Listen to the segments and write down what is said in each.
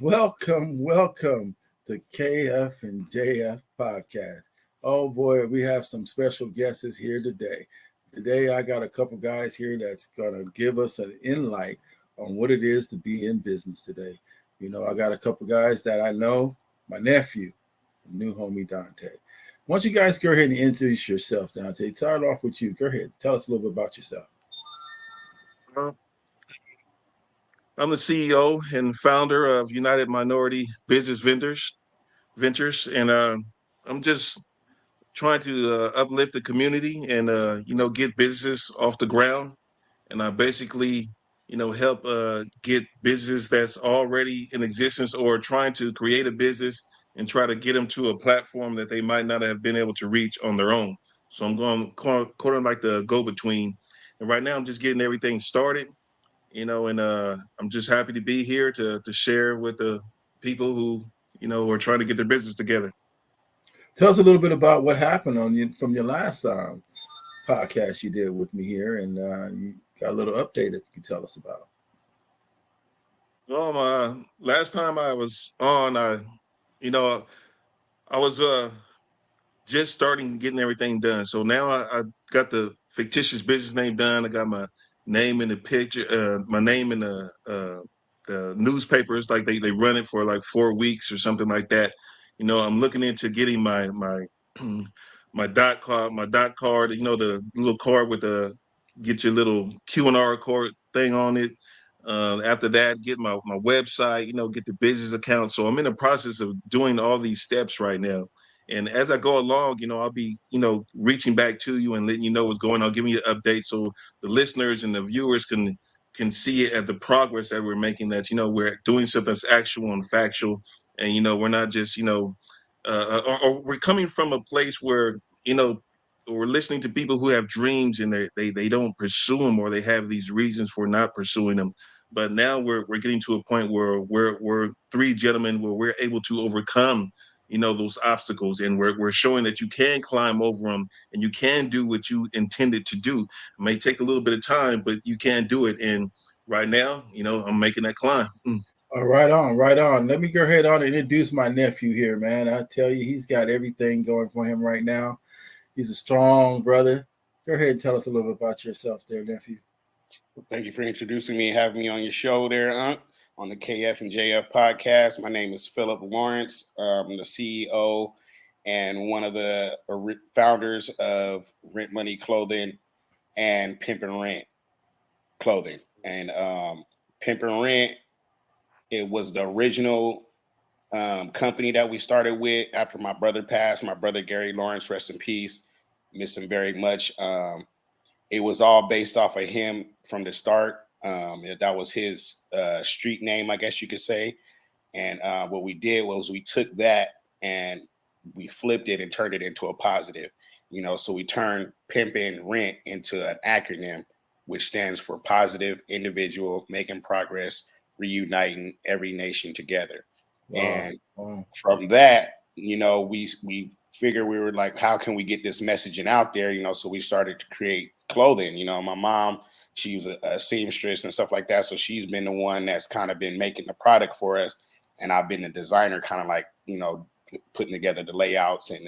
welcome to KF&JF podcast. Oh boy, we have some special guests here today. Today, I got a couple guys here that's gonna give us an insight on what it is to be in business today. I got a couple guys that I know. My nephew, new homie Dante. Why don't you guys go ahead and introduce yourself, Dante? Start off with you. Go ahead, tell us a little bit about yourself. Uh, I'm the CEO and founder of United Minority Business Ventures, and I'm just trying to uplift the community and get businesses off the ground. And I basically help get business that's already in existence or trying to create a business and try to get them to a platform that they might not have been able to reach on their own. So I'm going quarter like the go between. And right now I'm just getting everything started, and I'm just happy to be here to share with the people who are trying to get their business together. Tell us a little bit about what happened on you from your last podcast you did with me here, and you got a little update that you can tell us about. Well, last time I was on, you know I was just starting getting everything done. So now I got the fictitious business name done. I got my name in the picture, my name in the newspapers. Like they run it for like 4 weeks or something like that. I'm looking into getting my my dot card. The little card with the get your little Q&R code thing on it. After that, get my website. Get the business account. So I'm in the process of doing all these steps right now. And as I go along, I'll be, reaching back to you and letting you know what's going on, giving you an update so the listeners and the viewers can see it at the progress that we're making, that, we're doing something that's actual and factual. And, we're not just, or we're coming from a place where, we're listening to people who have dreams and they don't pursue them, or they have these reasons for not pursuing them. But now we're getting to a point where we're three gentlemen where we're able to overcome those obstacles, and we're showing that you can climb over them and you can do what you intended to do. It may take a little bit of time, but you can do it. And right now, I'm making that climb. Right on, right on. Let me go ahead on and introduce my nephew here, man. I tell you, he's got everything going for him right now. He's a strong brother. Go ahead and tell us a little bit about yourself there, nephew. Thank you for introducing me and having me on your show there, on the KF&JF podcast. My name is Philip Lawrence. I'm the CEO and one of the founders of Rent Money Clothing and Pimp and Rent Clothing. And Pimp and Rent, it was the original company that we started with after my brother passed. My brother Gary Lawrence, rest in peace. Miss him very much. It was all based off of him from the start. That was his street name, I guess you could say. And what we did was we took that and we flipped it and turned it into a positive. So we turned Pimp and Rent into an acronym, which stands for Positive Individual Making Progress, Reuniting Every Nation Together. Wow. And from that, we figured, we were like, how can we get this messaging out there? So we started to create clothing. My mom, she was a seamstress and stuff like that. So she's been the one that's kind of been making the product for us. And I've been the designer, kind of like, putting together the layouts and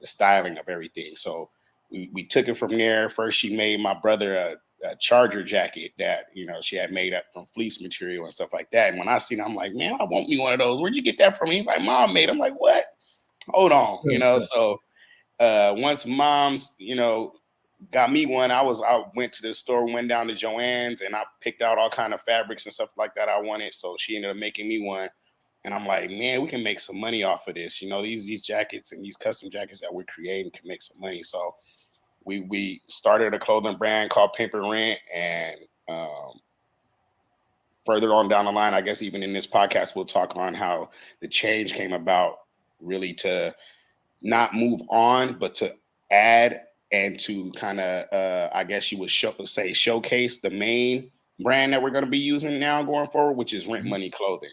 the styling of everything. So we took it from there. First, she made my brother a charger jacket that, she had made up from fleece material and stuff like that. And when I seen it, I'm like, man, I want me one of those. Where'd you get that from? He's like, Mom made. I'm like, what? Hold on, So once Mom's, got me one, I went to the store, went down to Joann's, and I picked out all kind of fabrics and stuff like that I wanted. So she ended up making me one. And I'm like, man, we can make some money off of this. These jackets and these custom jackets that we're creating can make some money. So we started a clothing brand called Pimp and Rent. And further on down the line, I guess even in this podcast, we'll talk on how the change came about, really to not move on, but to add and to kind of, I guess you would showcase the main brand that we're going to be using now going forward, which is Rent Money Clothing.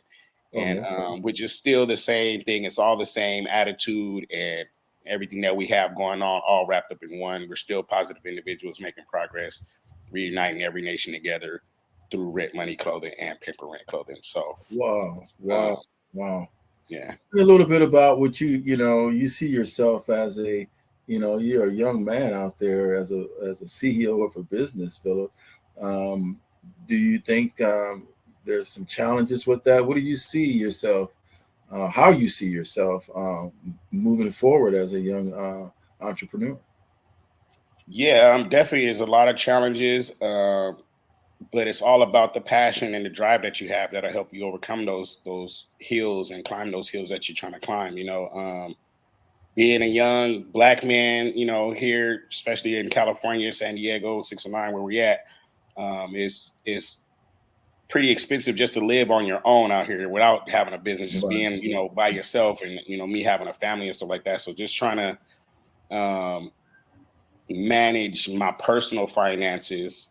And which is still the same thing. It's all the same attitude and everything that we have going on, all wrapped up in one. We're still positive individuals making progress, reuniting every nation together, through Rent Money Clothing and Pimp and Rent Clothing. So Wow. um, Wow. yeah. A little bit about what you see yourself as a, you're a young man out there as a CEO of a business, Philip. Um, do you think there's some challenges with that? What do you see yourself? How you see yourself moving forward as a young entrepreneur? Yeah, definitely there's a lot of challenges, but it's all about the passion and the drive that you have that'll help you overcome those hills and climb those hills that you're trying to climb. Being a young black man, here, especially in California, San Diego, 609, where we're at, is pretty expensive just to live on your own out here without having a business, just Right. being, by yourself, and me having a family and stuff like that. So just trying to manage my personal finances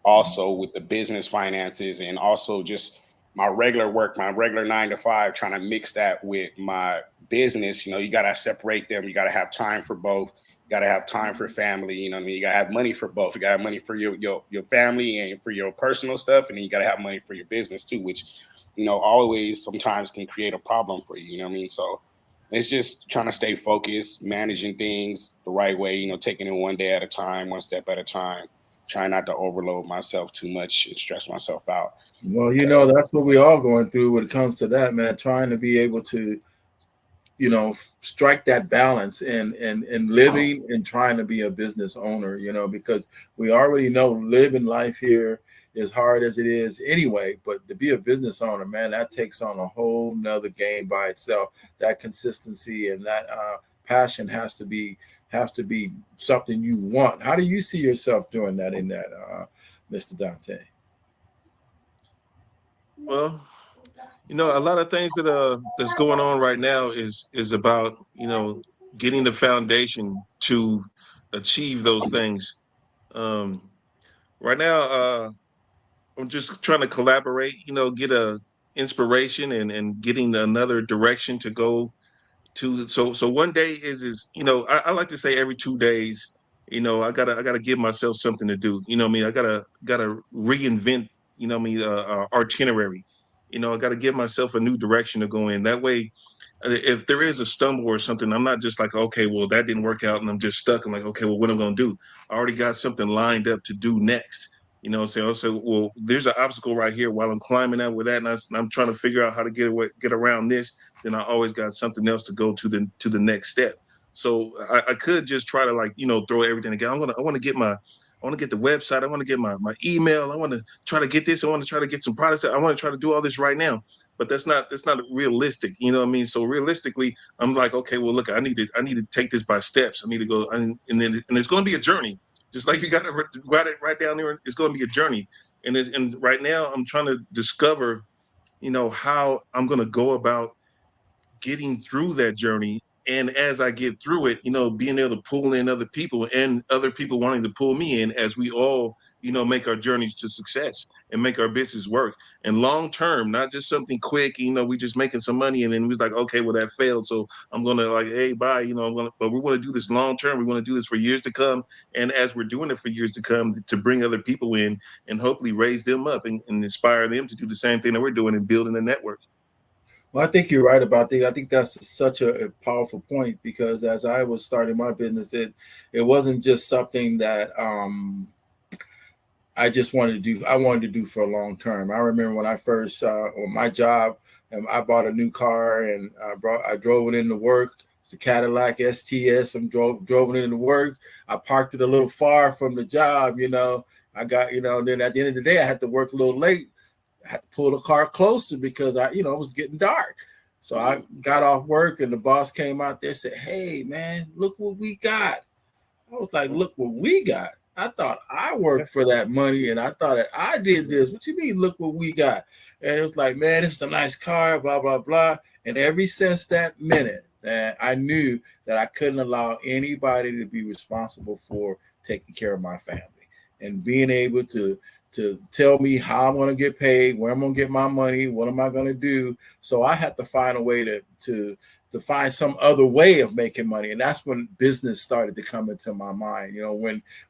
also with the business finances, and also just my regular work, my regular 9 to 5, trying to mix that with my business. You got to separate them. You got to have time for both. You got to have time for family. You know what I mean? You got to have money for both. You got to have money for your family and for your personal stuff. And then you got to have money for your business too, which, always sometimes can create a problem for you. You know what I mean? So it's just trying to stay focused, managing things the right way, taking it one day at a time, one step at a time, trying not to overload myself too much and stress myself out. Well, Because that's what we all going through when it comes to that, man. Trying to be able to strike that balance and living and trying to be a business owner, because we already know living life here is hard as it is anyway, but to be a business owner, man, that takes on a whole nother game by itself. That consistency and that passion has to be something you want. How do you see yourself doing that in that, Mr. Dante? Well, a lot of things that's going on right now is about getting the foundation to achieve those things. Um, right now, I'm just trying to collaborate. Get a inspiration and getting another direction to go to. So one day is I like to say every 2 days. I gotta give myself something to do. You know what I mean? I gotta reinvent. Itinerary. I gotta give myself a new direction to go in. That way, if there is a stumble or something, I'm not just like, okay, well, that didn't work out and I'm just stuck. I'm like, okay, well, what am I going to do? I already got something lined up to do next. What I'm saying? Also, well, there's an obstacle right here while I'm climbing out with that, and I'm trying to figure out how to get around this. Then I always got something else to go to the next step. So I could just try to throw everything together. I want to get the website. I want to get my email. I want to try to get this. I want to try to get some products. I want to try to do all this right now, but that's not realistic. You know what I mean? So realistically, I'm like, okay, well, look, I need to take this by steps. I need to go, and it's going to be a journey. Just like you got to write it right down there. It's going to be a journey, and right now I'm trying to discover, how I'm going to go about getting through that journey. And as I get through it, being able to pull in other people and other people wanting to pull me in as we all, make our journeys to success and make our business work. And long term, not just something quick, we just making some money and then we was like, okay, well, that failed. So I'm going to hey, bye, but we want to do this long term. We want to do this for years to come. And as we're doing it for years to come, to bring other people in and hopefully raise them up and inspire them to do the same thing that we're doing and building a network. Well, I think you're right about that. I think that's such a powerful point because as I was starting my business, it wasn't just something that I just wanted to do. I wanted to do for a long term. I remember when I first on my job, and I bought a new car and I drove it into work. It's a Cadillac STS. I drove it into work. I parked it a little far from the job. I got Then at the end of the day, I had to work a little late. I had to pull the car closer because it was getting dark. So I got off work and the boss came out there and said, "Hey man, look what we got." I was like, "Look what we got." I thought I worked for that money and I thought that I did this. What you mean, look what we got? And it was like, man, it's a nice car, blah, blah, blah. And ever since that minute, I knew that I couldn't allow anybody to be responsible for taking care of my family and being able tell me how I'm going to get paid, where I'm going to get my money, what am I going to do. So I had to find a way to find some other way of making money, and that's when business started to come into my mind.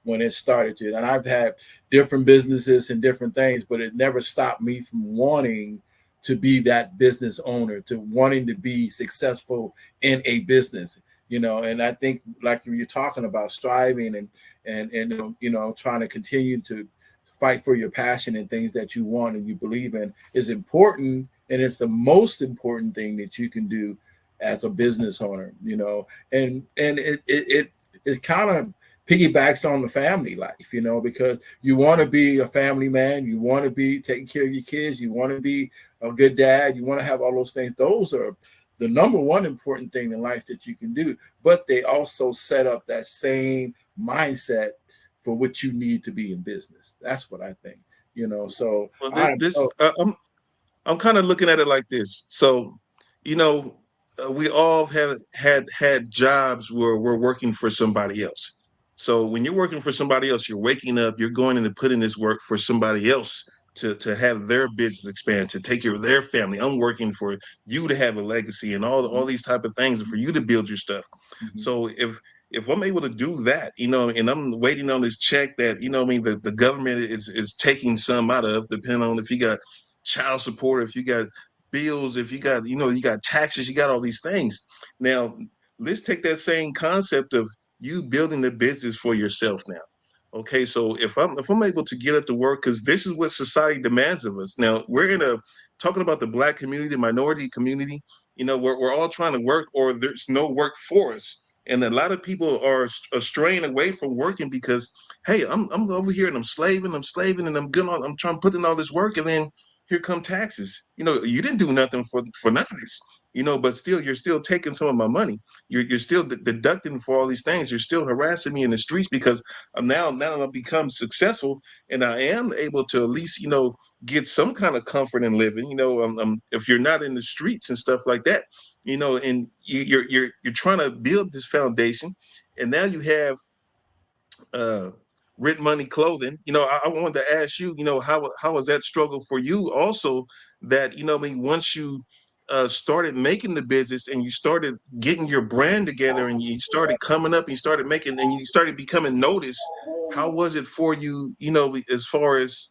When it started to, and I've had different businesses and different things, but it never stopped me from wanting to be that business owner, to wanting to be successful in a business. And I think, like you're talking about, striving and trying to continue to fight for your passion and things that you want and you believe in is important, and it's the most important thing that you can do as a business owner. And it kind of piggybacks on the family life, because you want to be a family man, you want to be taking care of your kids, you want to be a good dad, you want to have all those things. Those are the number one important thing in life that you can do, but they also set up that same mindset for what you need to be in business. That's what I think. So Well, I'm kind of looking at it like this. So, you know, we all have had jobs where we're working for somebody else. So when you're working for somebody else, you're waking up, you're going in and putting this work for somebody else to have their business expand, to take care of their family. I'm working for you to have a legacy and all these type of things, and for you to build your stuff. Mhm. So if I'm able to do that, and I'm waiting on this check that, the government is taking some out of, depending on if you got child support, if you got bills, if you got, you got taxes, you got all these things. Now, let's take that same concept of you building the business for yourself now. Okay, so if I'm able to get up to work, because this is what society demands of us. Now we're talking about the Black community, the minority community. We're all trying to work, or there's no work for us, and a lot of people are straying away from working because, hey, I'm over here and I'm slaving, and I'm trying to put in all this work, and then here come taxes. You didn't do nothing for none of this. But still, you're still taking some of my money. You're still deducting for all these things. You're still harassing me in the streets because now I've become successful and I am able to at least get some kind of comfort in living. If you're not in the streets and stuff like that, and you're trying to build this foundation, and now you have uh rent money clothing. I wanted to ask you, how was that struggle for you also, that once you started making the business and you started getting your brand together and you started coming up and you started making and you started becoming noticed, how was it for you, as far as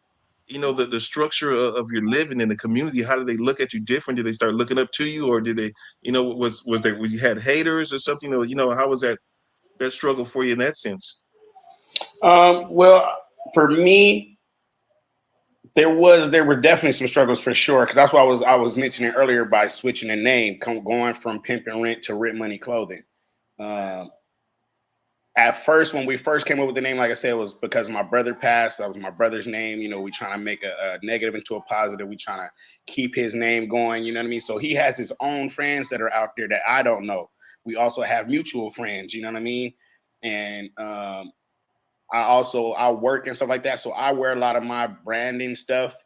the structure of your living in the community? How did they look at you different? Did they start looking up to you, or did they, was you had haters or something? How was that struggle for you in that sense? Well, for me, there were definitely some struggles for sure, because that's why I was mentioning earlier by switching the name, going from Pimp and Rent to Rent Money Clothing. At first, when we first came up with the name, like I said, it was because my brother passed. That was my brother's name. We trying to make a negative into a positive. We trying to keep his name going. You know what I mean? So he has his own friends that are out there that I don't know. We also have mutual friends. You know what I mean? And I work and stuff like that. So I wear a lot of my branding stuff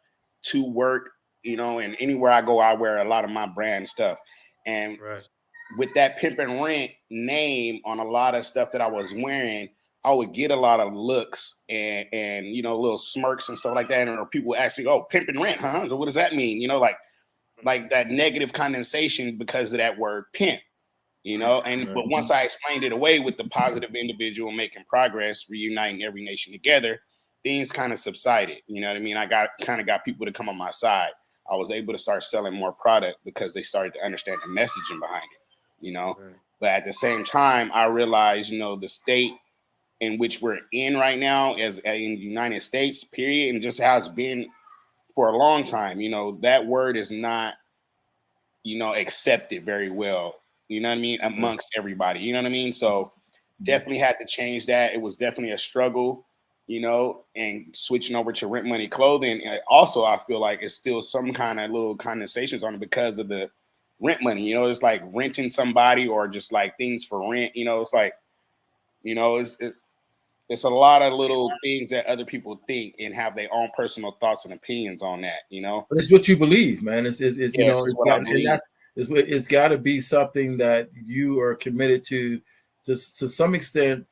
to work, and anywhere I go, I wear a lot of my brand stuff. And Right. with that Pimp and Rent name on a lot of stuff that I was wearing, I would get a lot of looks and little smirks and stuff like that. And people would ask me, "Oh, Pimp and Rent, huh? What does that mean?" Like that negative condensation because of that word pimp. Right. But once I explained it away with the positive individual making progress, reuniting every nation together, things kind of subsided. You know what I mean? I got people to come on my side. I was able to start selling more product because they started to understand the messaging behind it. Right. But at the same time, I realized, the state in which we're in right now, as in the United States, period, and just how it's been for a long time, that word is not, accepted very well, you know what I mean, amongst everybody, you know what I mean? So definitely had to change that. It was definitely a struggle, and switching over to Rent Money Clothing. And also, I feel like it's still some kind of little condensations on it because of the rent money, it's like renting somebody or just like things for rent, it's like, it's a lot of little things that other people think and have their own personal thoughts and opinions on that. But it's what you believe, man. It's Yeah, it's it's what I got, and believe. it's got to be something that you are committed to some extent.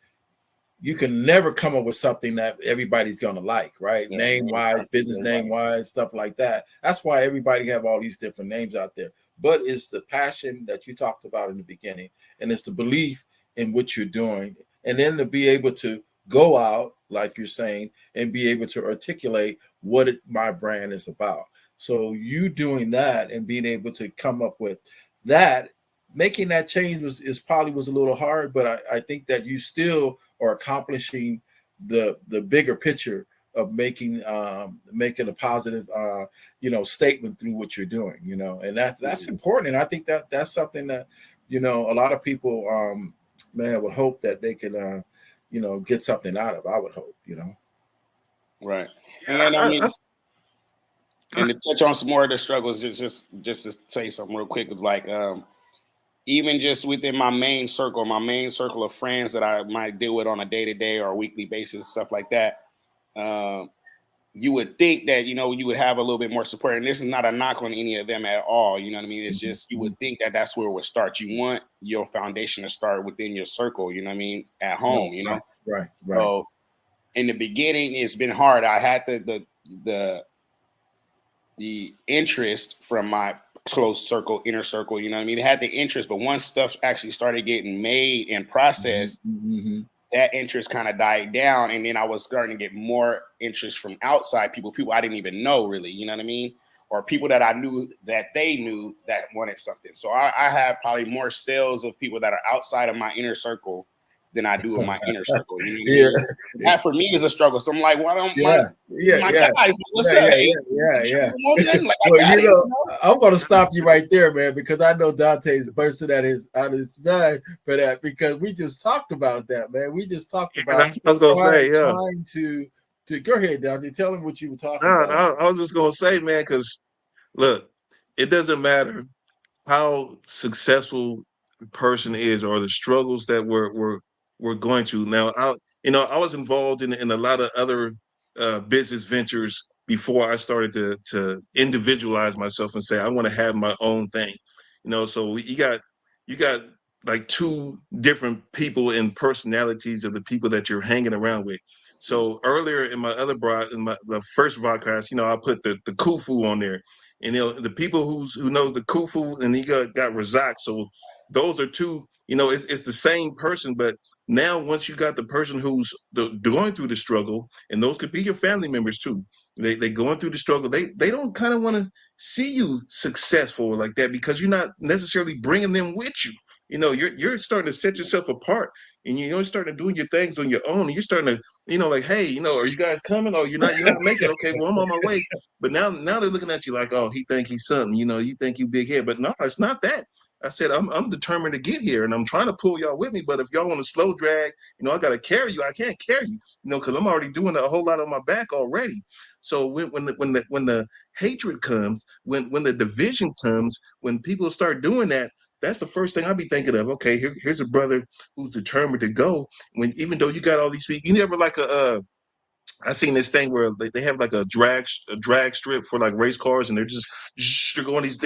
you can never come up with something that everybody's gonna like, right? Yeah, Name wise, business name wise, stuff like that. That's why everybody have all these different names out there. But it's the passion that you talked about in the beginning, and it's the belief in what you're doing, and then to be able to go out, like you're saying, and be able to articulate what my brand is about. So you doing that and being able to come up with that, making that change was a little hard, but I think that you still are accomplishing the bigger picture of making a positive statement through what you're doing, and that's important. And I think that that's something that a lot of people man would hope that they could get something out of. I would hope. Right. And Yeah, then and to touch on some more of the struggles, just to say something real quick, is like even just within my main circle of friends that I might deal with on a day-to-day or a weekly basis, stuff like that. You would think that, you would have a little bit more support. And this is not a knock on any of them at all. You know what I mean? It's just, you would think that that's where it would start. You want your foundation to start within your circle, you know what I mean? At home, Right. So in the beginning, it's been hard. I had the interest from my close circle, inner circle, you know what I mean? It had the interest, but once stuff actually started getting made and processed, that interest kind of died down. And then I was starting to get more interest from outside people I didn't even know really, you know what I mean? Or people that I knew that they knew that wanted something. So I have probably more sales of people that are outside of my inner circle than I do in my inner circle. You know what I mean? That for me is a struggle. So I'm like, why don't my guys, what's up? Hey, Like, well, I'm gonna stop you right there, man, because I know Dante's bursting out his mind for that, because we just talked about that, man. We just talked about I was gonna say, yeah. trying to go ahead, Dante. Tell him what you were talking No, about. I was just gonna say, man, because look, it doesn't matter how successful the person is or the struggles that we're going to. Now, I was involved in a lot of other business ventures before I started to individualize myself and say I want to have my own thing. So you got like two different people and personalities of the people that you're hanging around with. So earlier in my other the first broadcast, I put the Kufu on there, and the people who knows the Kufu, and he got Razak. So those are two. It's the same person, but now once you got the person who's going through the struggle, and those could be your family members too. They going through the struggle. They don't kind of want to see you successful like that, because you're not necessarily bringing them with you. You're starting to set yourself apart, and you're starting to doing your things on your own. And you're starting to, like, hey, are you guys coming? Oh, you're not making it. Okay, well, I'm on my way. But now they're looking at you like, oh, he think he's something. You think you big head, but no, it's not that. I said I'm determined to get here, and I'm trying to pull y'all with me. But if y'all want to slow drag, I got to carry you. I can't carry you, because I'm already doing a whole lot on my back already. So when the hatred comes, when the division comes, when people start doing that, that's the first thing I'll be thinking of. Okay, here's a brother who's determined to go. When even though you got all these people, you never like I seen this thing where they have like a drag strip for like race cars, and they're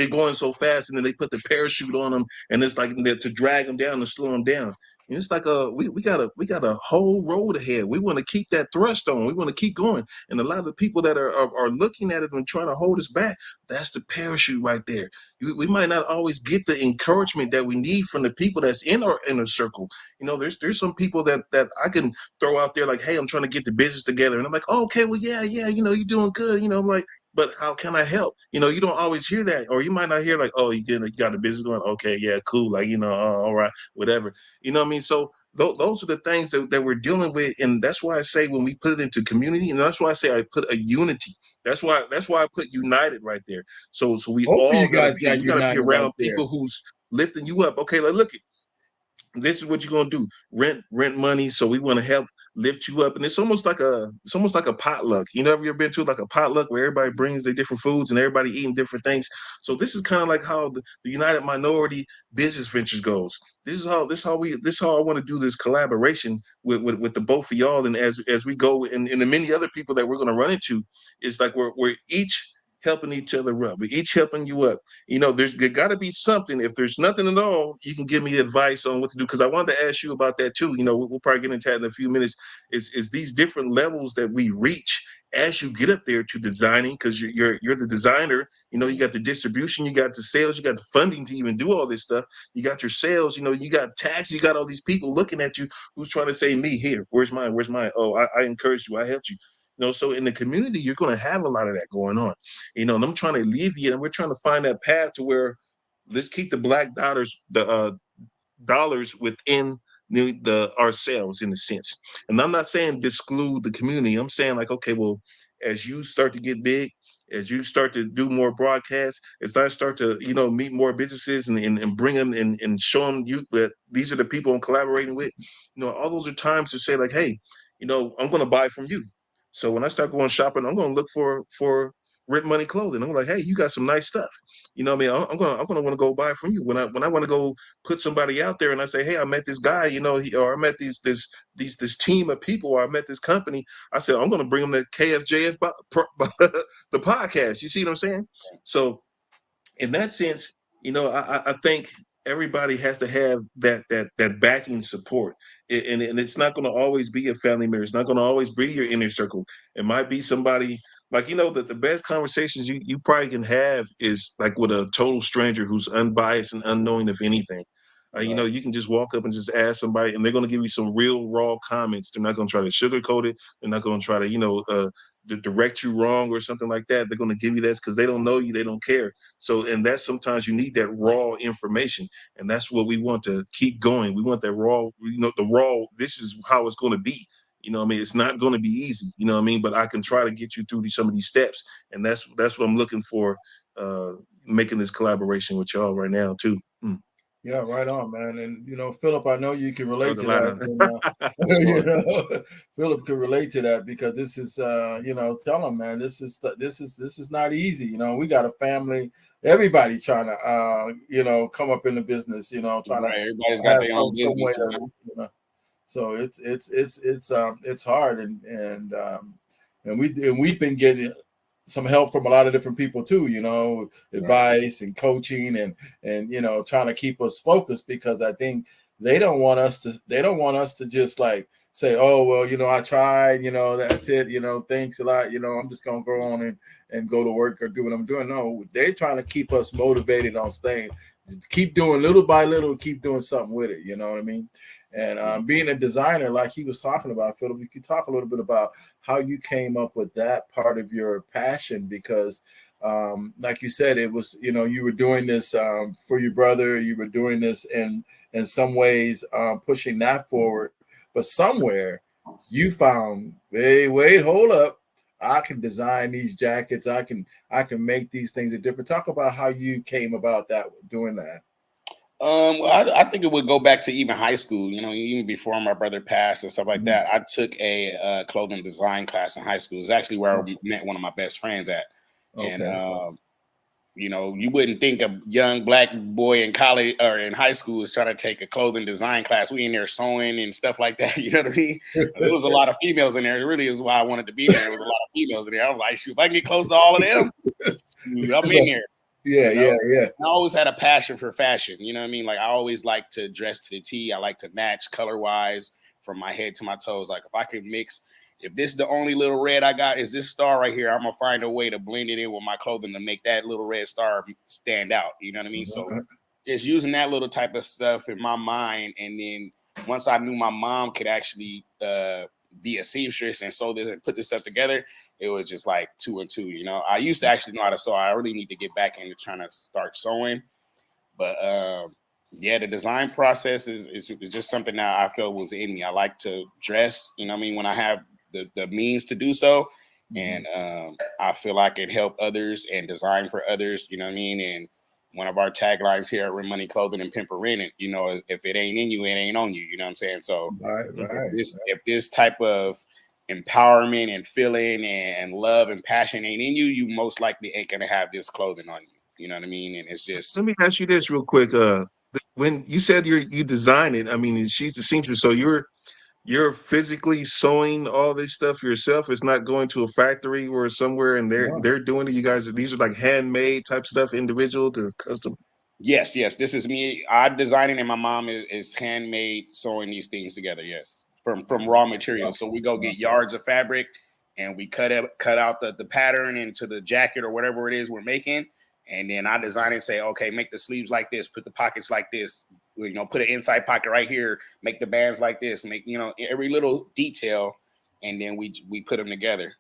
going so fast, and then they put the parachute on them, and it's like to drag them down and slow them down. And it's like we got a whole road ahead. We want to keep that thrust on. We want to keep going. And a lot of the people that are looking at it and trying to hold us back, that's the parachute right there. We might not always get the encouragement that we need from the people that's in our inner circle. There's some people that I can throw out there like, hey, I'm trying to get the business together. And I'm like, oh, okay, well, yeah, you're doing good. I'm like, but how can I help? You don't always hear that, or you might not hear like, oh, you got a business going. Okay, yeah, cool. Like, all right, whatever. You know what I mean? So those are the things that we're dealing with. And that's why I say when we put it into community, and that's why I say I put a unity. That's why I put united right there. So we Both of all you gotta guys be, got you gotta be united right around there. people who's lifting you up. Okay, like, look, this is what you're gonna do. Rent money. So we want to help lift you up. And it's almost like a potluck. Have you ever been to like a potluck where everybody brings their different foods and everybody eating different things? So this is kind of like how the United Minority Business Ventures goes. This is how I want to do this collaboration with the both of y'all. And as we go, and the many other people that we're gonna run into, is like we're each helping each other up. We're each helping you up. There got to be something. If there's nothing at all, you can give me advice on what to do. Because I wanted to ask you about that too. We'll probably get into that in a few minutes. Is these different levels that we reach as you get up there to designing? Because you're the designer. You got the distribution, you got the sales, you got the funding to even do all this stuff. You got your sales. You got tax. You got all these people looking at you who's trying to say, "Me here. Where's mine? Where's mine? Oh, I encouraged you. I helped you." So in the community, you're going to have a lot of that going on. And I'm trying to alleviate, and we're trying to find that path to where let's keep the black dollars within the ourselves in a sense. And I'm not saying exclude the community. I'm saying like, okay, well, as you start to get big, as you start to do more broadcasts, as I start to, meet more businesses and bring them and show them you that these are the people I'm collaborating with, all those are times to say like, hey, I'm going to buy from you. So when I start going shopping, I'm going to look for rent money clothing. I'm like, hey, you got some nice stuff. I mean, I'm gonna want to go buy from you when I want to go put somebody out there and I say, hey, I met this guy, or I met this team of people, or I met this company. I said, I'm going to bring them to KF&JF, the podcast. You see what I'm saying? So in that sense, I think everybody has to have that backing support, and it's not going to always be a family member. It's not going to always be your inner circle. It might be somebody like that the best conversations you probably can have is like with a total stranger who's unbiased and unknowing of anything. You can just walk up and just ask somebody, and they're going to give you some real raw comments. They're not going to try to sugarcoat it. They're not going to try to direct you wrong or something like that. They're going to give you that because they don't know you, they don't care. So, and that's sometimes you need that raw information, and that's what we want to keep going. We want that raw, the raw. This is how it's going to be. I mean, it's not going to be easy. I mean, but I can try to get you through some of these steps, and that's what I'm looking for. Making this collaboration with y'all right now too. Yeah, right on, man. And Philip, I know you can relate North to that. And, Philip can relate to that because this is, tell him, man, this is not easy. We got a family, everybody trying to, come up in the business. Trying to everybody's got have their own some way business. to. So it's hard, and we've been getting some help from a lot of different people too, advice and coaching and trying to keep us focused because I think they don't want us to just like say, oh well, I tried, that's it, thanks a lot, I'm just gonna go on and go to work or do what I'm doing. No, they're trying to keep us motivated on staying, keep doing little by little, keep doing something with it, you know what I mean? And being a designer, like he was talking about, Philip, you could talk a little bit about how you came up with that part of your passion because, like you said, it was you were doing this for your brother. You were doing this in some ways pushing that forward, but somewhere you found, hey, wait, hold up. I can design these jackets. I can make these things different. Talk about how you came about that, doing that. I think it would go back to even high school, even before my brother passed and stuff like that. I took a clothing design class in high school. It's actually where I met one of my best friends at. And, you wouldn't think a young black boy in college or in high school is trying to take a clothing design class. We in there sewing and stuff like that. You know what I mean? There was a lot of females in there. It really is why I wanted to be there. There was a lot of females in there. I was like, shoot, if I can get close to all of them, I'm in there. Yeah. I always had a passion for fashion. You know what I mean? Like I always like to dress to the T. I like to match color wise from my head to my toes. Like if I could mix, if this is the only little red I got is this star right here, I'm gonna find a way to blend it in with my clothing to make that little red star stand out. You know what I mean? So just using that little type of stuff in my mind, and then once I knew my mom could actually be a seamstress and sew this and put this stuff together, it was just like 2 and 2. I used to actually know how to sew. I really need to get back into trying to start sewing. But the design process is just something that I feel was in me. I like to dress, what I mean, when I have the means to do so. And I feel I can help others and design for others, you know what I mean? And one of our taglines here at Rent Money Clothing and Pimp Rent It, if it ain't in you, it ain't on you. You know what I'm saying? So if this type of empowerment and feeling and love and passion ain't in you, you most likely ain't gonna have this clothing on you. You know what I mean? And it's just. Let me ask you this real quick. When you said you design it, I mean, she's the seamstress, so you're physically sewing all this stuff yourself. It's not going to a factory or somewhere and Wow. they're doing it. You guys, these are like handmade type stuff, individual to custom. Yes, yes. This is me. I designed it, and my mom is handmade sewing these things together. Yes, from raw That's materials. So awesome. we go get yards of fabric, and we cut out the pattern into the jacket or whatever it is we're making, and then I design it and say, okay, make the sleeves like this, put the pockets like this, you know, put an inside pocket right here, make the bands like this, make, you know, every little detail, and then we put them together.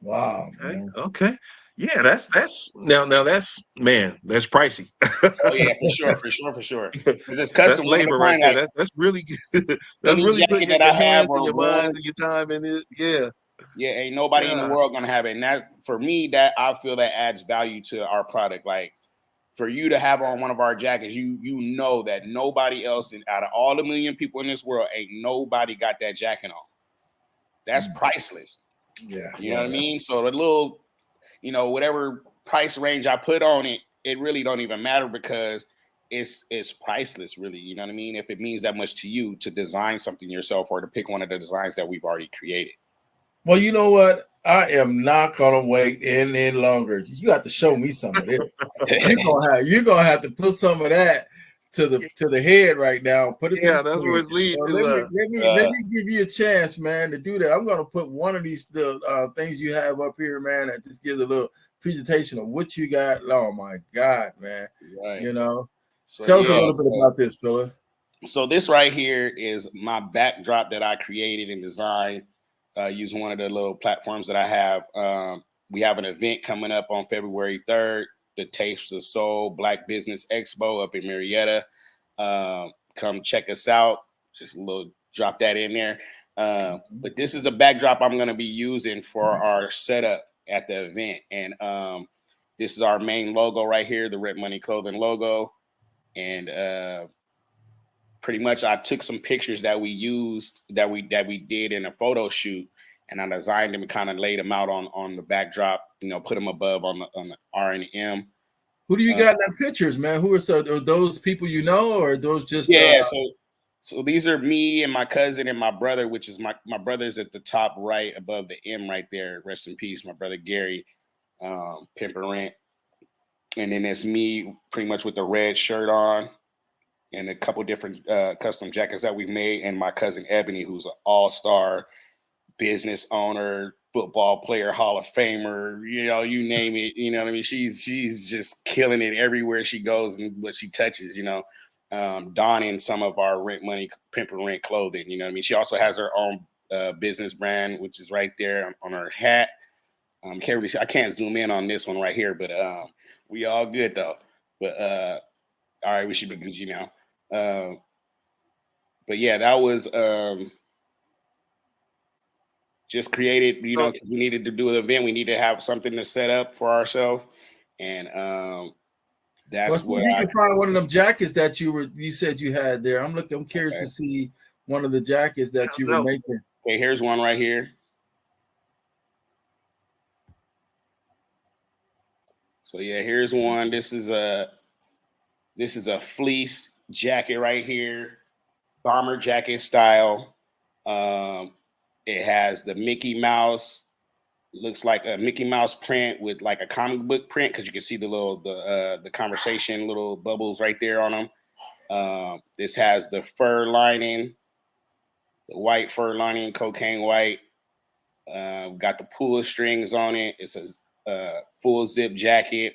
Wow, Okay. man. Okay. Yeah, that's now that's man, that's pricey. Oh yeah, for sure, for sure, for sure. Because it's That's custom one of a labor right kind. there. Like That's really good. That's any really putting jacket that I your have hands and or your minds worn. and your time in it. Yeah. Yeah, ain't nobody in the Yeah. world gonna have it. And that for me, that I feel that adds value to our product. Like for you to have on one of our jackets, you know that nobody else out of all the million people in this world, ain't nobody got that jacket on. That's priceless. Yeah, You know yeah, what I mean? So the little, you know, whatever price range I put on it, it really don't even matter because it's priceless, really. You know what I mean? If it means that much to you to design something yourself or to pick one of the designs that we've already created. Well, you know what? I am not gonna wait any longer. You got to show me some of this. You're gonna have to put some of that to the head right now. Put it to the Yeah, that's where screen. it's leading Well, to. let me give you a chance, man, to do that. I'm gonna put one of these things you have up here, man, that just gives a little presentation of what you got. Oh my God, man! Right. You know, So tell us a yeah, little bit about this, fella. so this right here is my backdrop that I created and designed using one of the little platforms that I have. We have an event coming up on February 3rd, the Tapes of Soul Black Business Expo up in Marietta. Come check us out. Just a little drop that in there. But this is a backdrop I'm going to be using for our setup at the event. And this is our main logo right here, the Rent Money Clothing logo. And pretty much I took some pictures that we used that we did in a photo shoot, and I designed them and kind of laid them out on the backdrop, you know, put them above on the R and M. Who do you got in that pictures, man? Who are those people you know, or are those just Yeah, so these are me and my cousin and my brother, which is my brother's at the top right above the M right there. Rest in peace, my brother Gary, Pimp and Rent. And then it's me pretty much with the red shirt on and a couple different custom jackets that we've made, and my cousin Ebony, who's an all-star business owner, football player, Hall of Famer, you know, you name it, you know what I mean? She's just killing it everywhere she goes and what she touches, you know. Donning some of our Rent Money Pimp and Rent clothing, you know what I mean? She also has her own business brand, which is right there on her hat. I can't zoom in on this one right here, but we all good though. But all right, we should be Gucci now. But yeah, that was just created, you know, So, because we needed to do an event. We need to have something to set up for ourselves. And well, that's see what if you I, can find one of them jackets that you said you had there. I'm curious okay. to see one of the jackets that you were no, making. Okay, here's one right here. So yeah, here's one. This is a fleece jacket right here, bomber jacket style. Um, it has the Mickey Mouse, looks like a Mickey Mouse print with like a comic book print because you can see the conversation little bubbles right there on them. This has the fur lining, the white fur lining, cocaine white. Got the pull strings on it. It's a full zip jacket.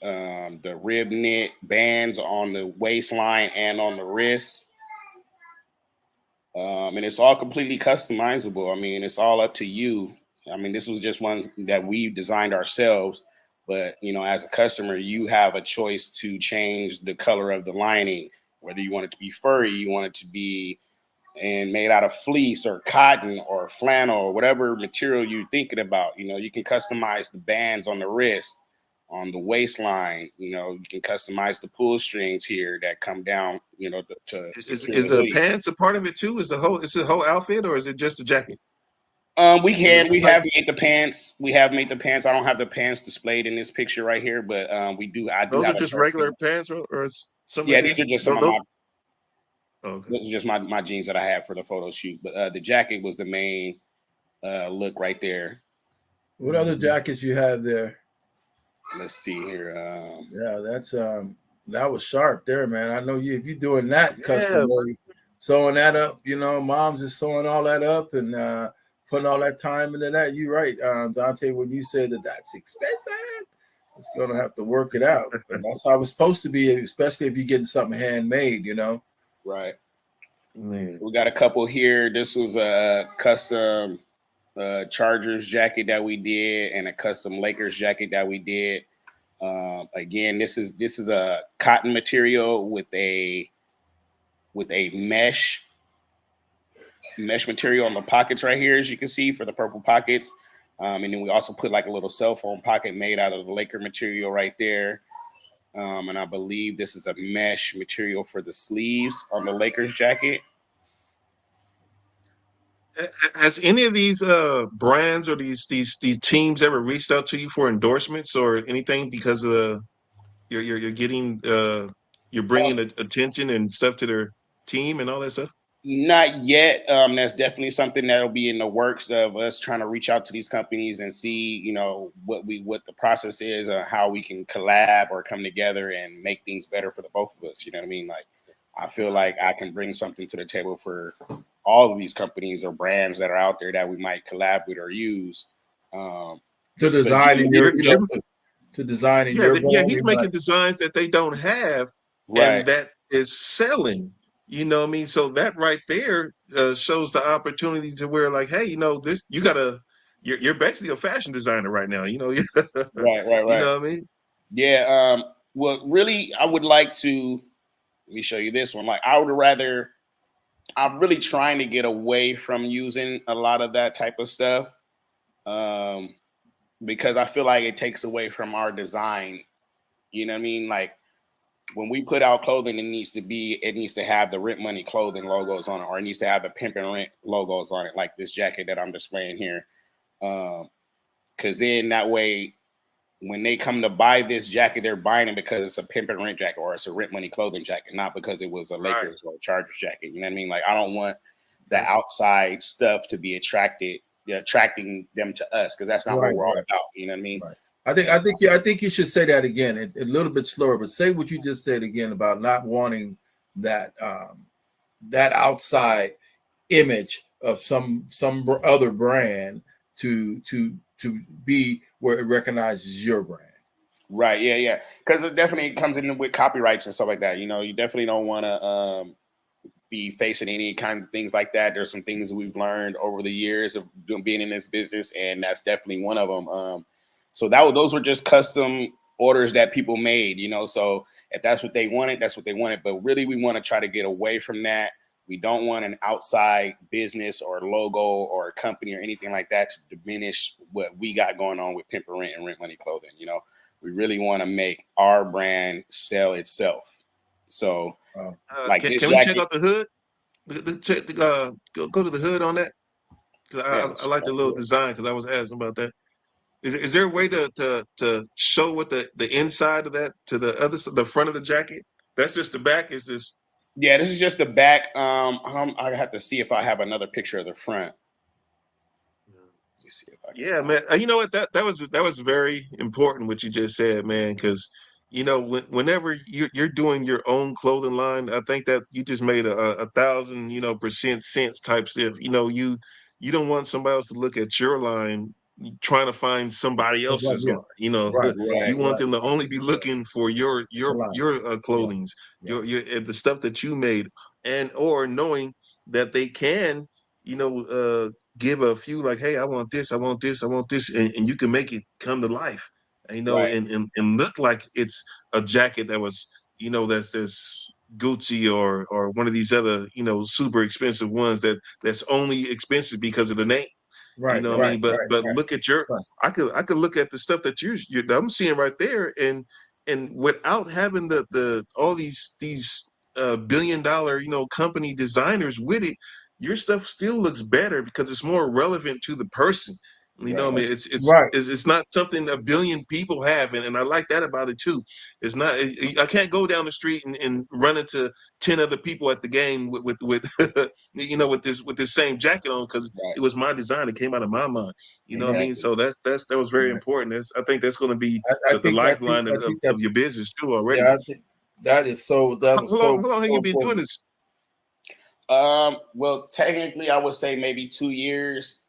The rib knit bands on the waistline and on the wrist. And it's all completely customizable. I mean, it's all up to you. I mean, this was just one that we designed ourselves, but you know, as a customer, you have a choice to change the color of the lining, whether you want it to be furry, you want it to be and made out of fleece or cotton or flannel or whatever material you're thinking about. You know, you can customize the bands on the wrist, on the waistline. You know, you can customize the pull strings here that come down, you know, to secure is the the hoodie. pants a part of it too? Is the whole outfit or is it just a jacket? We It's like have made the pants. We have made the pants. I don't have the pants displayed in this picture right here, but I do those are have a just person. regular pants or something like Yeah, these this. are just some of my. Okay. This is just my jeans that I had for the photo shoot. But the jacket was the main look right there. What other jackets you have there? Let's see here. Yeah, that's that was sharp there, man. I know you if you're doing that custom Yeah. made, sewing that up, moms is sewing all that up and putting all that time into that. You're right, Dante, when you said that that's expensive, it's gonna have to work it out. But that's how it's supposed to be, especially if you're getting something handmade, Right. Man. We got a couple here. This was a custom Chargers jacket that we did and a custom Lakers jacket that we did. Again, this is a cotton material with a mesh material on the pockets right here, as you can see, for the purple pockets. And then we also put like a little cell phone pocket made out of the Laker material right there. And I believe this is a mesh material for the sleeves on the Lakers jacket. Has any of these brands or these teams ever reached out to you for endorsements or anything because of you're getting you're bringing attention and stuff to their team and all that stuff? Not yet. That's definitely something that'll be in the works of us trying to reach out to these companies and see, what the process is, how we can collab or come together and make things better for the both of us. You know what I mean? Like, I feel like I can bring something to the table for all of these companies or brands that are out there that we might collab with or use. to design in your brand. He's making designs that they don't have, right. and that is selling. You know what I mean? So that right there shows the opportunity to where, like, hey, this you're basically a fashion designer right now. Right. You know what I mean? Yeah. Well, really, I would like to. Let me show you this one. Like, I'm really trying to get away from using a lot of that type of stuff, because I feel like it takes away from our design. You know what I mean? Like, when we put out clothing, it needs to have the Rent Money Clothing logos on it, or it needs to have the Pimp and Rent logos on it, like this jacket that I'm displaying here. Because then that way, when they come to buy this jacket, they're buying it because it's a Pimp and Rent jacket or it's a Rent Money Clothing jacket, not because it was a Lakers or a Chargers jacket. You know what I mean? Like, I don't want the outside stuff to be attracting them to us, because that's not what we're all about. You know what I mean? Right. I think you should say that again, a little bit slower, but say what you just said again about not wanting that that outside image of some other brand to be where it recognizes your brand. Right. Yeah. Because it definitely comes in with copyrights and stuff like that. You definitely don't want to be facing any kind of things like that. There's some things that we've learned over the years of being in this business, and that's definitely one of them. So those were just custom orders that people made. So if that's what they wanted, that's what they wanted. But really, we want to try to get away from that. We don't want an outside business or logo or company or anything like that to diminish what we got going on with Pimp and Rent and Rent Money Clothing. We really want to make our brand sell itself. So, can we check out the hood? Go to the hood on that. I like the little design, because I was asking about that. Is there a way to show what the inside of that to the front of the jacket? That's just the back. Is this? Yeah, this is just the back. I have to see if I have another picture of the front. See if I can man. You know what? That was very important what you just said, man. Because whenever you're doing your own clothing line, I think that you just made a 1,000% sense type stuff. You don't want somebody else to look at your line trying to find somebody else's line. You want them to only be looking for your clothings, your the stuff that you made, and or knowing that they can give a few, like, hey, I want this, and you can make it come to life, and look like it's a jacket that was, that's this Gucci or one of these other, super expensive ones that's only expensive because of the name. What I mean? But look at I could look at the stuff that I'm seeing right there, and without having the all these $1 billion company designers with it, your stuff still looks better because it's more relevant to the person. You know, what I mean, Right. it's not something a billion people have, and I like that about it too. It's not. I can't go down the street and run into 10 other people at the game with you know, with this same jacket on, because Right. it was my design. It came out of my mind. You know what I mean? Exactly. So that was very Right. important. I think that's going to be I the think lifeline I think of that's your business too already. yeah. I think that was How long have so you been doing important. this? Well, technically, I would say maybe 2 years.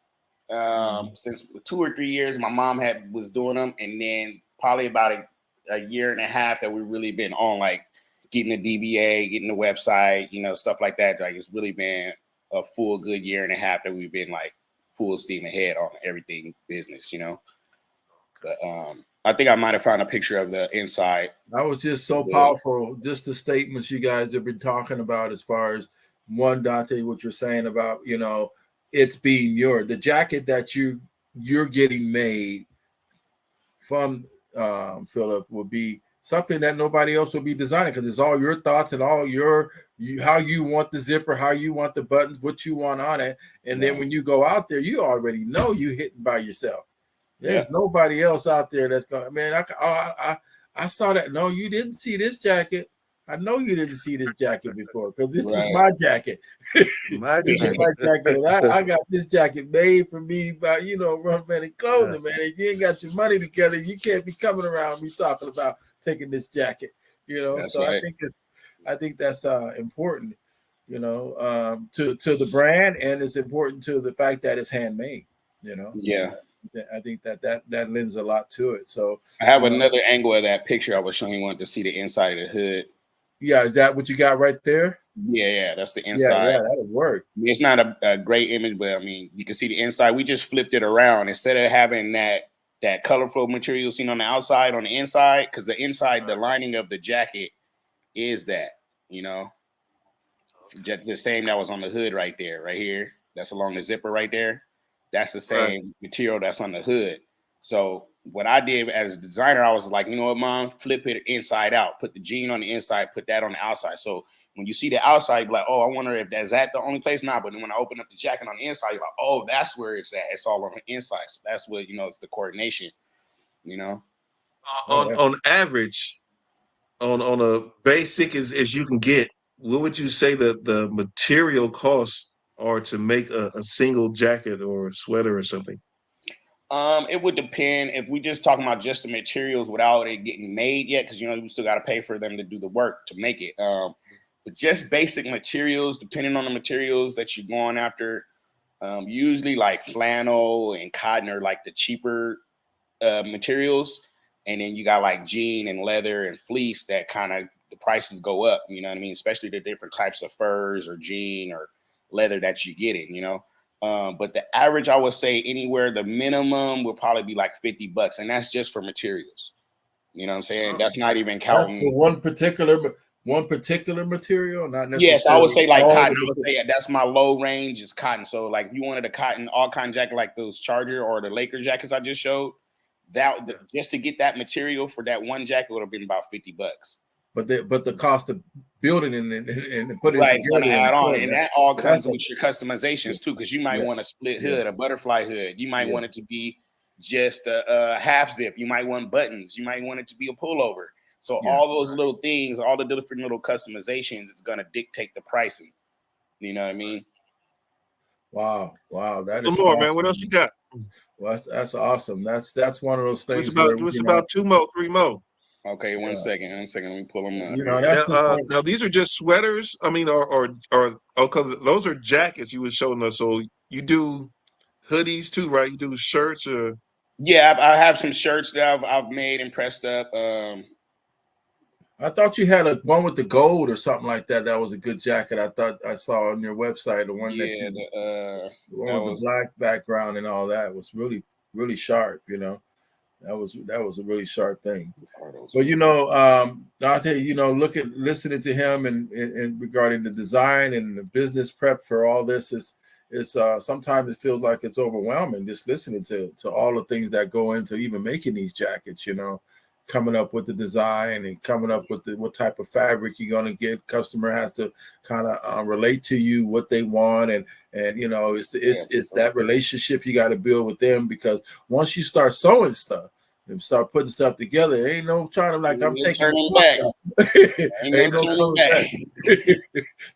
Since 2 or 3 years, my mom was doing them, and then probably about a year and a half that we've really been on like getting the DBA, getting the website, you know, stuff like that. Like it's really been a full good year and a half that we've been like full steam ahead on everything business, you know. But I think I might have found a picture of the inside. That was just so powerful. Just the statements you guys have been talking about, as far as one, Dante, what you're saying about, you know, it's being the jacket that you're getting made from Philip will be something that nobody else will be designing, because it's all your thoughts and all how you want the zipper, how you want the buttons, what you want on it. And then when you go out there, you already know you hitting by yourself. There's nobody else out there that's going, man, I saw that. No, you didn't see this jacket. I know you didn't see this jacket before, because this is my jacket. My This is my jacket. And I got this jacket made for me by, you know, Rough Man Clothing, man. If you ain't got your money together, you can't be coming around me talking about taking this jacket, you know. That's so right. I think that's important, you know, to the brand, and it's important to the fact that it's handmade, you know. Yeah. I think that lends a lot to it. So I have another angle of that picture I was showing you. Wanted to see the inside of the hood. Yeah, is that what you got right there? Yeah, that's the inside. Yeah, that'll work. It's not a great image, but I mean, you can see the inside. We just flipped it around instead of having that colorful material seen on the outside, on the inside, because the inside, the lining of the jacket is that, you know, just the same that was on the hood right there, right here. That's along the zipper right there. That's the same material that's on the hood. So what I did as a designer, I was like, you know what, Mom, flip it inside out. Put the jean on the inside, put that on the outside. So when you see the outside, you're like, oh, I wonder if that's the only place. Not, but then when I open up the jacket on the inside, you're like, oh, that's where it's at. It's all on the inside. So that's what, you know, it's the coordination, you know. On average, on a basic as you can get, what would you say the material costs are to make a single jacket or sweater or something? It would depend if we just talking about just the materials without it getting made yet, because you know you still got to pay for them to do the work to make it. But just basic materials, depending on the materials that you're going after, usually like flannel and cotton are like the cheaper materials, and then you got like jean and leather and fleece that kind of the prices go up. You know what I mean? Especially the different types of furs or jean or leather that you get in. You know. But the average, I would say anywhere, the minimum would probably be like $50, and that's just for materials. You know what I'm saying? That's not even counting. That's for one particular material, not necessarily. Yes, I would say like cotton. I would say that's my low range is cotton. So like if you wanted a cotton, all cotton jacket like those Charger or the Laker jackets I just showed, just to get that material for that one jacket would have been about $50. But the cost of building and putting it together gonna add on, and that all comes a, with your customizations too, because you might want a split hood, a butterfly hood. You might want it to be just a half zip. You might want buttons. You might want it to be a pullover. So all those little things, all the different little customizations is gonna dictate the pricing. You know what I mean? Wow, that Some is more, awesome, man. What else you got? Well, that's awesome. That's one of those things. What's about 2 more, 3 more? Okay, one second. Let me pull them up. You know, that's now these are just sweaters. I mean, or because those are jackets you were showing us. So you do hoodies too, right? You do shirts or yeah, I have some shirts that I've made and pressed up. I thought you had one with the gold or something like that. That was a good jacket. I thought I saw on your website the one the one with the black background and all that was really, really sharp. You know, that was a really sharp thing. But you know, I'll tell you, you know, listening to him and regarding the design and the business prep for all this is sometimes it feels like it's overwhelming just listening to all the things that go into even making these jackets. You know, coming up with the design and coming up with what type of fabric you're going to get. Customer has to kind of relate to you what they want, and it's that relationship you got to build with them, because once you start sewing stuff and start putting stuff together, ain't no trying to like I'm taking this back. ain't no turning back.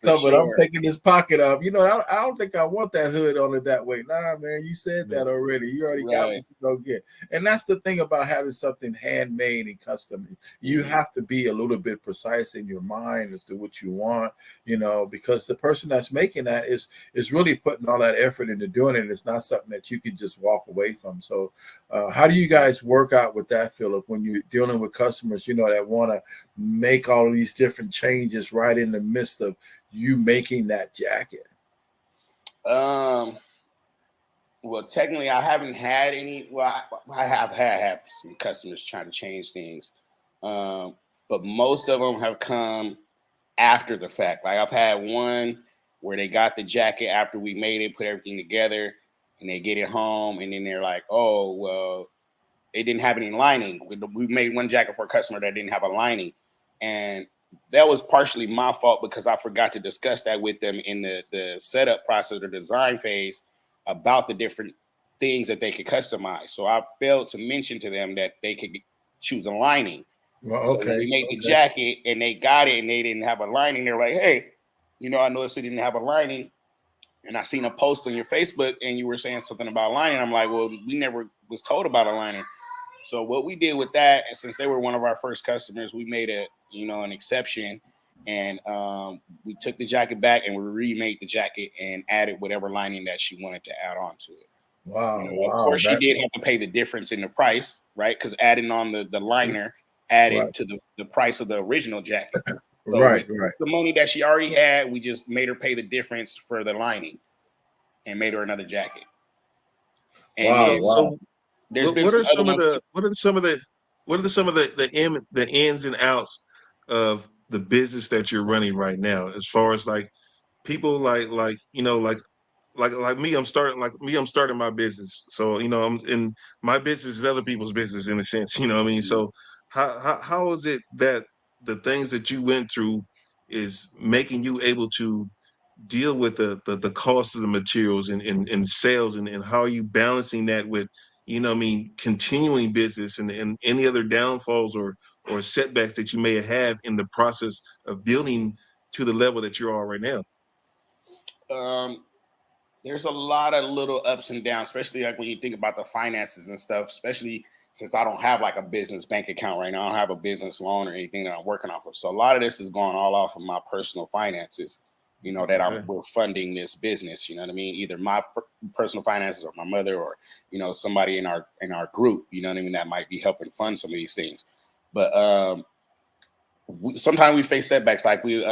But I'm taking this pocket off. I don't think I want that hood on it that way. Nah, man, you said that already. You already got what you gonna get. And that's the thing about having something handmade and custom. You have to be a little bit precise in your mind as to what you want, because the person that's making that is really putting all that effort into doing it. It's not something that you can just walk away from. So how do you guys work out with that, Philip, when you're dealing with customers, that want to make all of these different changes right in the midst of you making that jacket? Well, technically, I haven't had any. Well, I have had some customers trying to change things, but most of them have come after the fact. Like, I've had one where they got the jacket after we made it, put everything together, and they get it home, and then they're like, "Oh, well, it didn't have any lining." We made one jacket for a customer that didn't have a lining, and that was partially my fault because I forgot to discuss that with them in the setup process or design phase about the different things that they could customize. So I failed to mention to them that they could choose a lining. Well, okay. So when we made the jacket and they got it and they didn't have a lining, they're like, "Hey, I noticed it didn't have a lining, and I seen a post on your Facebook and you were saying something about lining." I'm like, "Well, we never was told about a lining." So what we did with that, and since they were one of our first customers, we made an exception, and we took the jacket back and we remade the jacket and added whatever lining that she wanted to add on to it. Wow. Of course, she did have to pay the difference in the price, right? Because adding on the liner added to the price of the original jacket. So right. The money that she already had, we just made her pay the difference for the lining and made her another jacket. And wow. So what are some of the ins and outs of the business that you're running right now, as far as like people like me, I'm starting my business. So, I'm in my business is other people's business in a sense, you know what I mean? So how is it that the things that you went through is making you able to deal with the cost of the materials and sales, and how are you balancing that with, continuing business and any other downfalls or setbacks that you may have in the process of building to the level that you're on right now? There's a lot of little ups and downs, especially like when you think about the finances and stuff, especially since I don't have like a business bank account right now. I don't have a business loan or anything that I'm working off of. So a lot of this is going all off of my personal finances, that we're funding this business. You know what I mean? Either my personal finances or my mother or, somebody in our group, that might be helping fund some of these things. But sometimes we face setbacks. Like we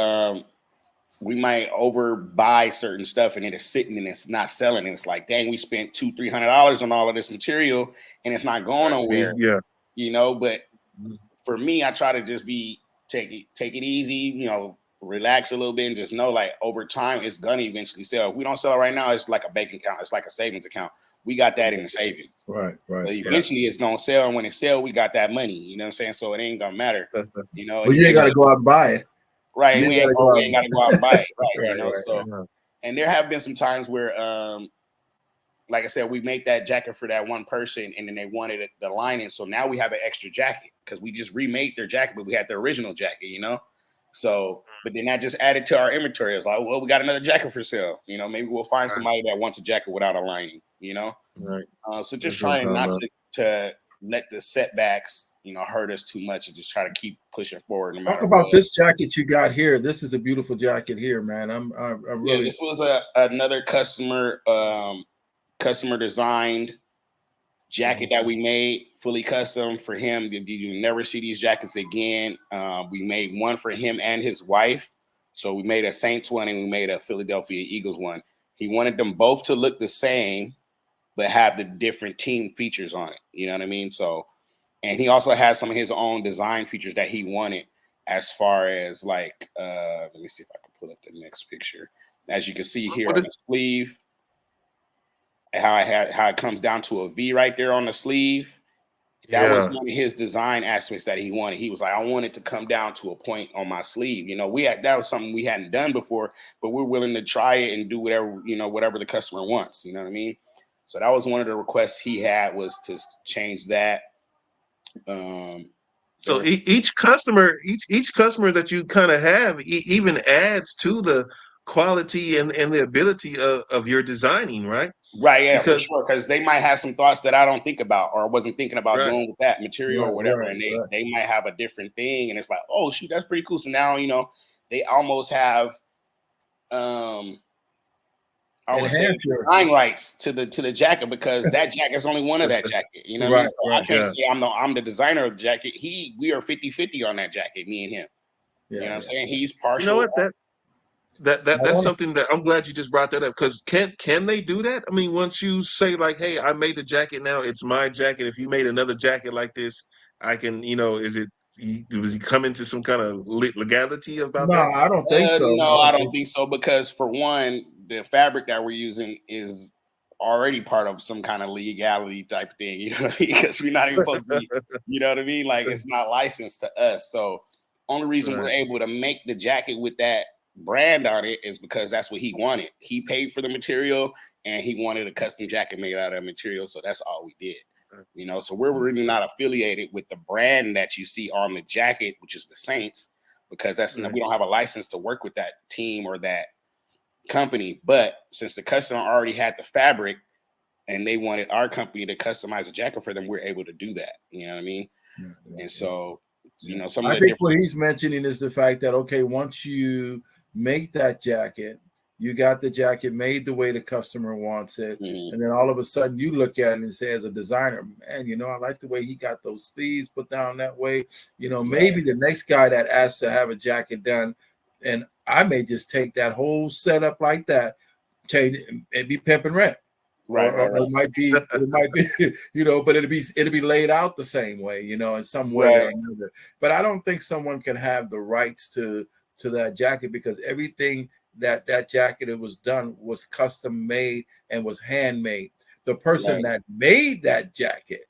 might overbuy certain stuff and it is sitting and it's not selling. And it's like, dang, we spent $200-$300 on all of this material and it's not going nowhere. Yeah. But for me, I try to just take it easy, relax a little bit and just know like over time it's gonna eventually sell. If we don't sell it right now, it's like a bank account, it's like a savings account. We got that in the savings. Right. But eventually it's gonna sell, and when it sells, we got that money. You know what I'm saying? So it ain't gonna matter. Well, you ain't gotta go out and buy it. Right. We ain't got to go out and buy it. Right. Right. So, and there have been some times where, like I said, we make that jacket for that one person and then they wanted the lining. So now we have an extra jacket because we just remade their jacket, but we had the original jacket, So, but then that just added to our inventory. It's like, well, we got another jacket for sale. Maybe we'll find somebody that wants a jacket without a lining, Right. So just trying not to let the setbacks, hurt us too much and just try to keep pushing forward. No matter Talk about this jacket you got here. This is a beautiful jacket here, man. I'm really. This was another customer designed jacket that we made fully custom for him. You never see these jackets again. We made one for him and his wife. So we made a Saints one and we made a Philadelphia Eagles one. He wanted them both to look the same, but have the different team features on it. You know what I mean? So, and he also has some of his own design features that he wanted as far as like, let me see if I can pull up the next picture. As you can see here on the sleeve, how it comes down to a V right there on the sleeve. That was Yeah. one of his design aspects that he wanted. He was like, I want it to come down to a point on my sleeve. You know, that was something we hadn't done before, but we're willing to try it and do whatever, you know, whatever the customer wants. You know what I mean? So that was one of the requests he had, was to change that. So each customer that you kind of have even adds to the quality and the ability of your designing, right? Right, yeah, for Because sure. Because they might have some thoughts that I don't think about or wasn't thinking about right, doing with that material or whatever, right, and right. they might have a different thing, and it's like, oh shoot, that's pretty cool. So now, you know, they almost have I would say Enhance your design rights to the jacket, because that jacket is only one of that jacket. You know what I mean? right, So I right. can't yeah. say I'm the designer of the jacket. We are 50-50 on that jacket, me and him. You Yeah, know what I'm yeah. saying? He's You know partial. what, that's something that I'm glad you just brought that up, because can they do that? I mean, once you say like, hey, I made the jacket, now it's my jacket. If you made another jacket like this, I can, you know, does he come into some kind of legality about No, that? I don't think so. I No, I don't don't think think so, because for one, the fabric that we're using is already part of some kind of legality type thing. You know what I mean? Because we're not even supposed to be, you know what I mean? Like, it's not licensed to us. So only reason we're Right, able to make the jacket with that brand on it is because that's what he wanted. He paid for the material and he wanted a custom jacket made out of material. So that's all we did. You know, so we're really not affiliated with the brand that you see on the jacket, which is the Saints, because right, we don't have a license to work with that team or that company. But since the customer already had the fabric and they wanted our company to customize a jacket for them, we're able to do that. You know what I mean? yeah, yeah, And yeah. so, you Yeah. know, some of I the think what different. he's mentioning is the fact that, okay, once you make that jacket, you got the jacket made the way the customer wants it. Mhm. And then all of a sudden you look at it and say, as a designer, man, you know, I like the way he got those sleeves put down that way. You know, maybe the next guy that asks to have a jacket done, and I may just take that whole setup like that, change it and be pimp and rent. Right, right, Or right. it might be, you know, but it'll be laid out the same way, you know, in some way or Right. another. But I don't think someone can have the rights to that jacket, because everything that jacket it was done was custom made and was handmade. The person Right. that made that jacket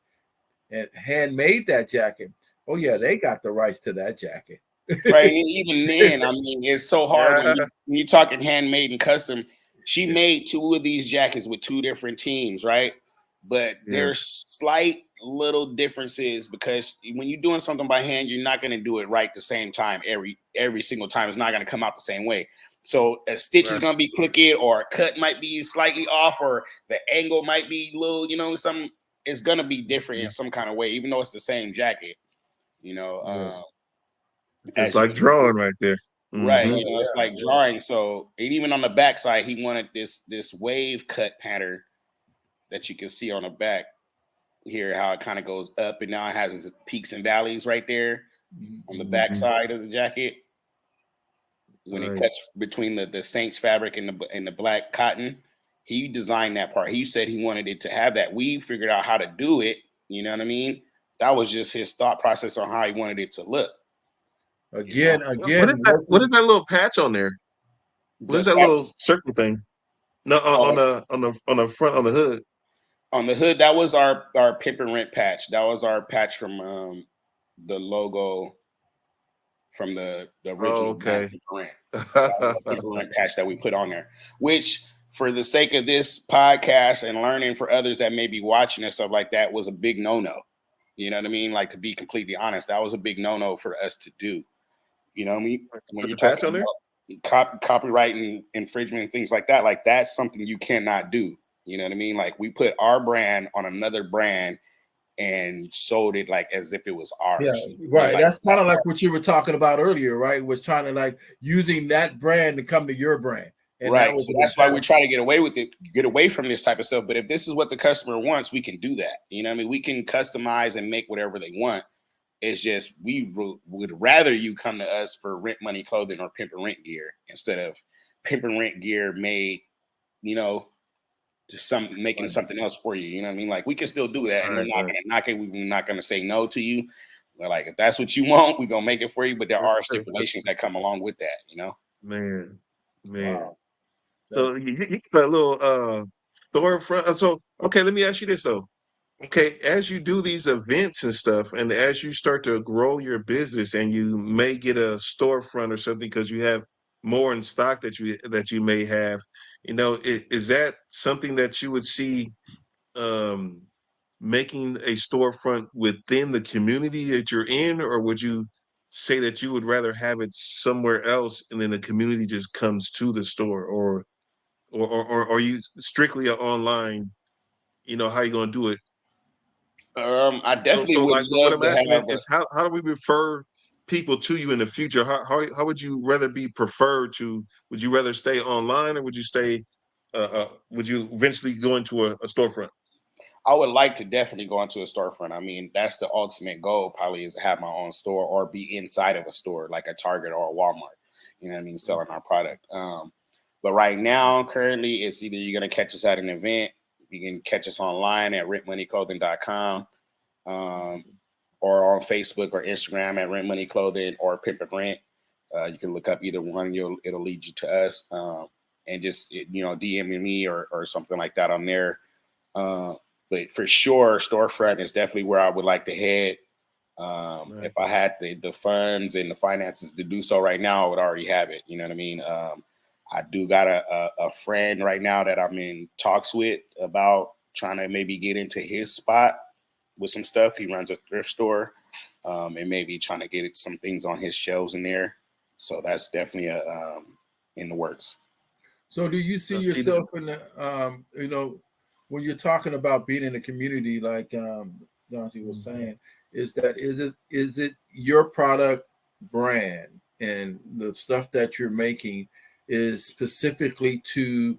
and handmade that jacket, oh yeah, they got the rights to that jacket. Right. And even then, I mean, it's so hard yeah, when you're talking handmade and custom. She made two of these jackets with two different teams, right? But yeah, there's slight little differences, because when you're doing something by hand, you're not going to do it right the same time every single time. It's not going to come out the same way. So a stitch is right, going to be crooked, or a cut might be slightly off, or the angle might be little, you know, some it's going to be different in some kind of way, even though it's the same jacket, you know. Yeah, just As you like drawing right there. Right, Hmm. you know, it's like drawing. So, and even on the back side, he wanted this wave cut pattern that you can see on the back here, how it kind of goes up and down, has its peaks and valleys right there on the back Hmm. side of the jacket. When it cuts Nice. between the Saints fabric and the black cotton, he designed that part. He said he wanted it to have that. We figured out how to do it. You know what I mean? That was just his thought process on how he wanted it to look. You know, What again, is that? What is working that little patch on there? What the is that little circle thing? No, oh, on the front on the hood. on the hood, that was our Pimp and Rent patch. That was our patch from the logo from the Oh, original brand okay. Pimp and Rent. That was our Pimp and Rent patch that we put on there. Which, for the sake of this podcast and learning for others that may be watching and stuff like that, was a big no-no. You know what I mean? Like, to be completely honest, that was a big no-no for us to do. You know what I mean? When Put you're the patch talking on there. about copyright and infringement and things like that's something you cannot do. You know what I mean? Like, we put our brand on another brand and sold it like as if it was Yeah, ours. And right. like, That's kind of like what you were talking about earlier, right? Was trying to like using that brand to come to your brand, and that right. was So a that's why we bad. try to get away with it, get away from this type of stuff. But if this is what the customer wants, we can do that. You know what I mean? We can customize and make whatever they want. It's just would rather you come to us for rent money clothing or pimp and rent gear instead of pimp and rent gear made, you know, to some making Right, something else for you. You know what I mean? Like, we can still do that, and we're Right, not right. gonna knock it. We're not gonna say no to you. But like, if that's what you want, we're gonna make it for you. But there are stipulations that come along with that, you know? Man, man. wow. That, So you got a little storefront. So okay, let me ask you this though. Okay, as you do these events and stuff, and as you start to grow your business, and you may get a storefront or something because you have more in stock that you may have, is that something that you would see um, making a storefront within the community that you're in, or would you say that you would rather have it somewhere else and then the community just comes to the store, or are you strictly a online? How you gonna do it? I So, definitely so would like what love I'm to asking have is how do we refer people to you in the future? How would you rather be preferred to? Would you rather stay online, or would you stay? Would you eventually go into a storefront? I would like to definitely go into a storefront. I mean, that's the ultimate goal, probably, is to have my own store or be inside of a store like a Target or a Walmart. You know what I mean? Selling our product. But right now, currently, it's either you're going to catch us at an event, you can catch us online at rentmoneyclothing.com, um, or on Facebook or Instagram at Rent Money Clothing or Pimp and Rent. You can look up either one, it'll lead you to us. And just, DM me or something like that on there. Uh, but for sure, storefront is definitely where I would like to head. Right. If I had the funds and the finances to do so right now, I would already have it. You know what I mean? I do got a friend right now that I'm in talks with about trying to maybe get into his spot with some stuff. He runs a thrift store, and maybe trying to get some things on his shelves in there. So that's definitely in the works. So do you see See that? yourself in the when you're talking about being in a community like Dante was saying, is it your product brand and the stuff that you're making is specifically to